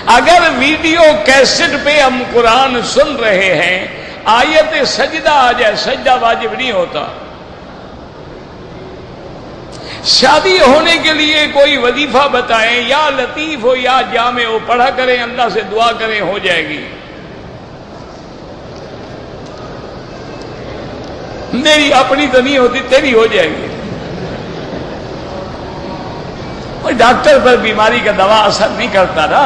اگر ویڈیو کیسٹ پہ ہم قرآن سن رہے ہیں، آیت سجدہ آ جائے، سجدہ واجب نہیں ہوتا۔ شادی ہونے کے لیے کوئی وظیفہ بتائیں، یا لطیف ہو یا جامع ہو، پڑھا کریں، اللہ سے دعا کریں، ہو جائے گی۔ میری اپنی تو نہیں ہوتی، تیری ہو جائے گی۔ اور ڈاکٹر پر بیماری کا دوا اثر نہیں کرتا نا،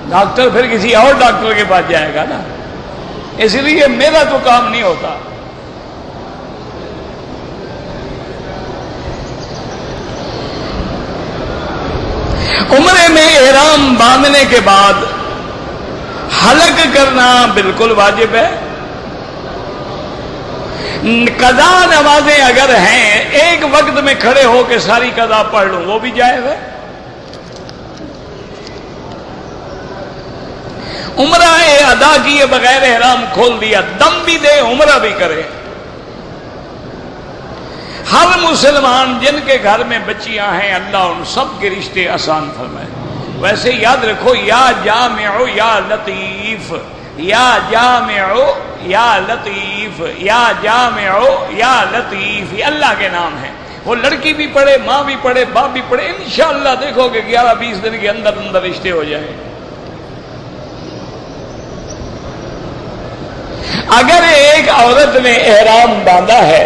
ڈاکٹر پھر کسی اور ڈاکٹر کے پاس جائے گا نا، اس لیے میرا تو کام نہیں ہوتا۔ عمرے میں احرام باندھنے کے بعد حلق کرنا بالکل واجب ہے۔ قضا نمازیں اگر ہیں، ایک وقت میں کھڑے ہو کے ساری قضا پڑھ لوں، وہ بھی جائز ہے۔ عمرہ ادا کیے بغیر احرام کھول دیا، دم بھی دے، عمرہ بھی کرے۔ ہر مسلمان جن کے گھر میں بچیاں ہیں، اللہ ان سب کے رشتے آسان فرمائے۔ ویسے یاد رکھو، یا جامع یا لطیف، یا جامع یا لطیف، یا جامع یا لطیف، یہ اللہ کے نام ہیں۔ وہ لڑکی بھی پڑھے، ماں بھی پڑھے، باپ بھی پڑھے، انشاءاللہ دیکھو کہ 11-20 دن کے اندر اندر رشتے ہو جائیں۔ اگر ایک عورت نے احرام باندھا ہے،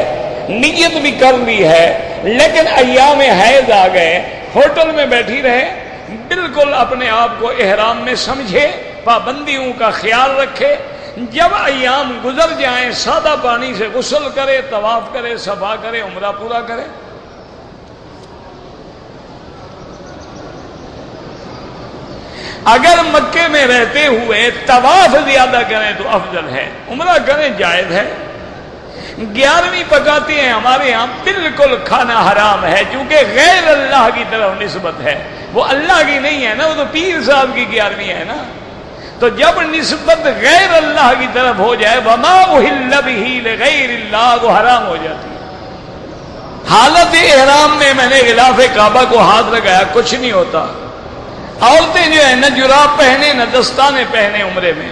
نیت بھی کر لی ہے، لیکن ایام حیض آ گئے، ہوٹل میں بیٹھی رہے، بالکل اپنے آپ کو احرام میں سمجھے، پابندیوں کا خیال رکھے، جب ایام گزر جائیں سادہ پانی سے غسل کرے، طواف کرے، صفا کرے، عمرہ پورا کرے۔ اگر مکے میں رہتے ہوئے طواف زیادہ کریں تو افضل ہے، عمرہ کریں جائز ہے۔ 11ویں پکاتے ہیں ہمارے ہاں، بالکل کھانا حرام ہے، چونکہ غیر اللہ کی طرف نسبت ہے، وہ اللہ کی نہیں ہے نا، وہ تو پیر صاحب کی 11ویں ہے نا۔ تو جب نسبت غیر اللہ کی طرف ہو جائے، وما اہل بہ لغیر اللہ، وہ حرام ہو جاتی ہے۔ حالت احرام میں میں نے غلاف کعبہ کو ہاتھ لگایا، کچھ نہیں ہوتا۔ عورتیں جو ہے نہ جراب پہنے نہ دستانے پہنے عمرے میں،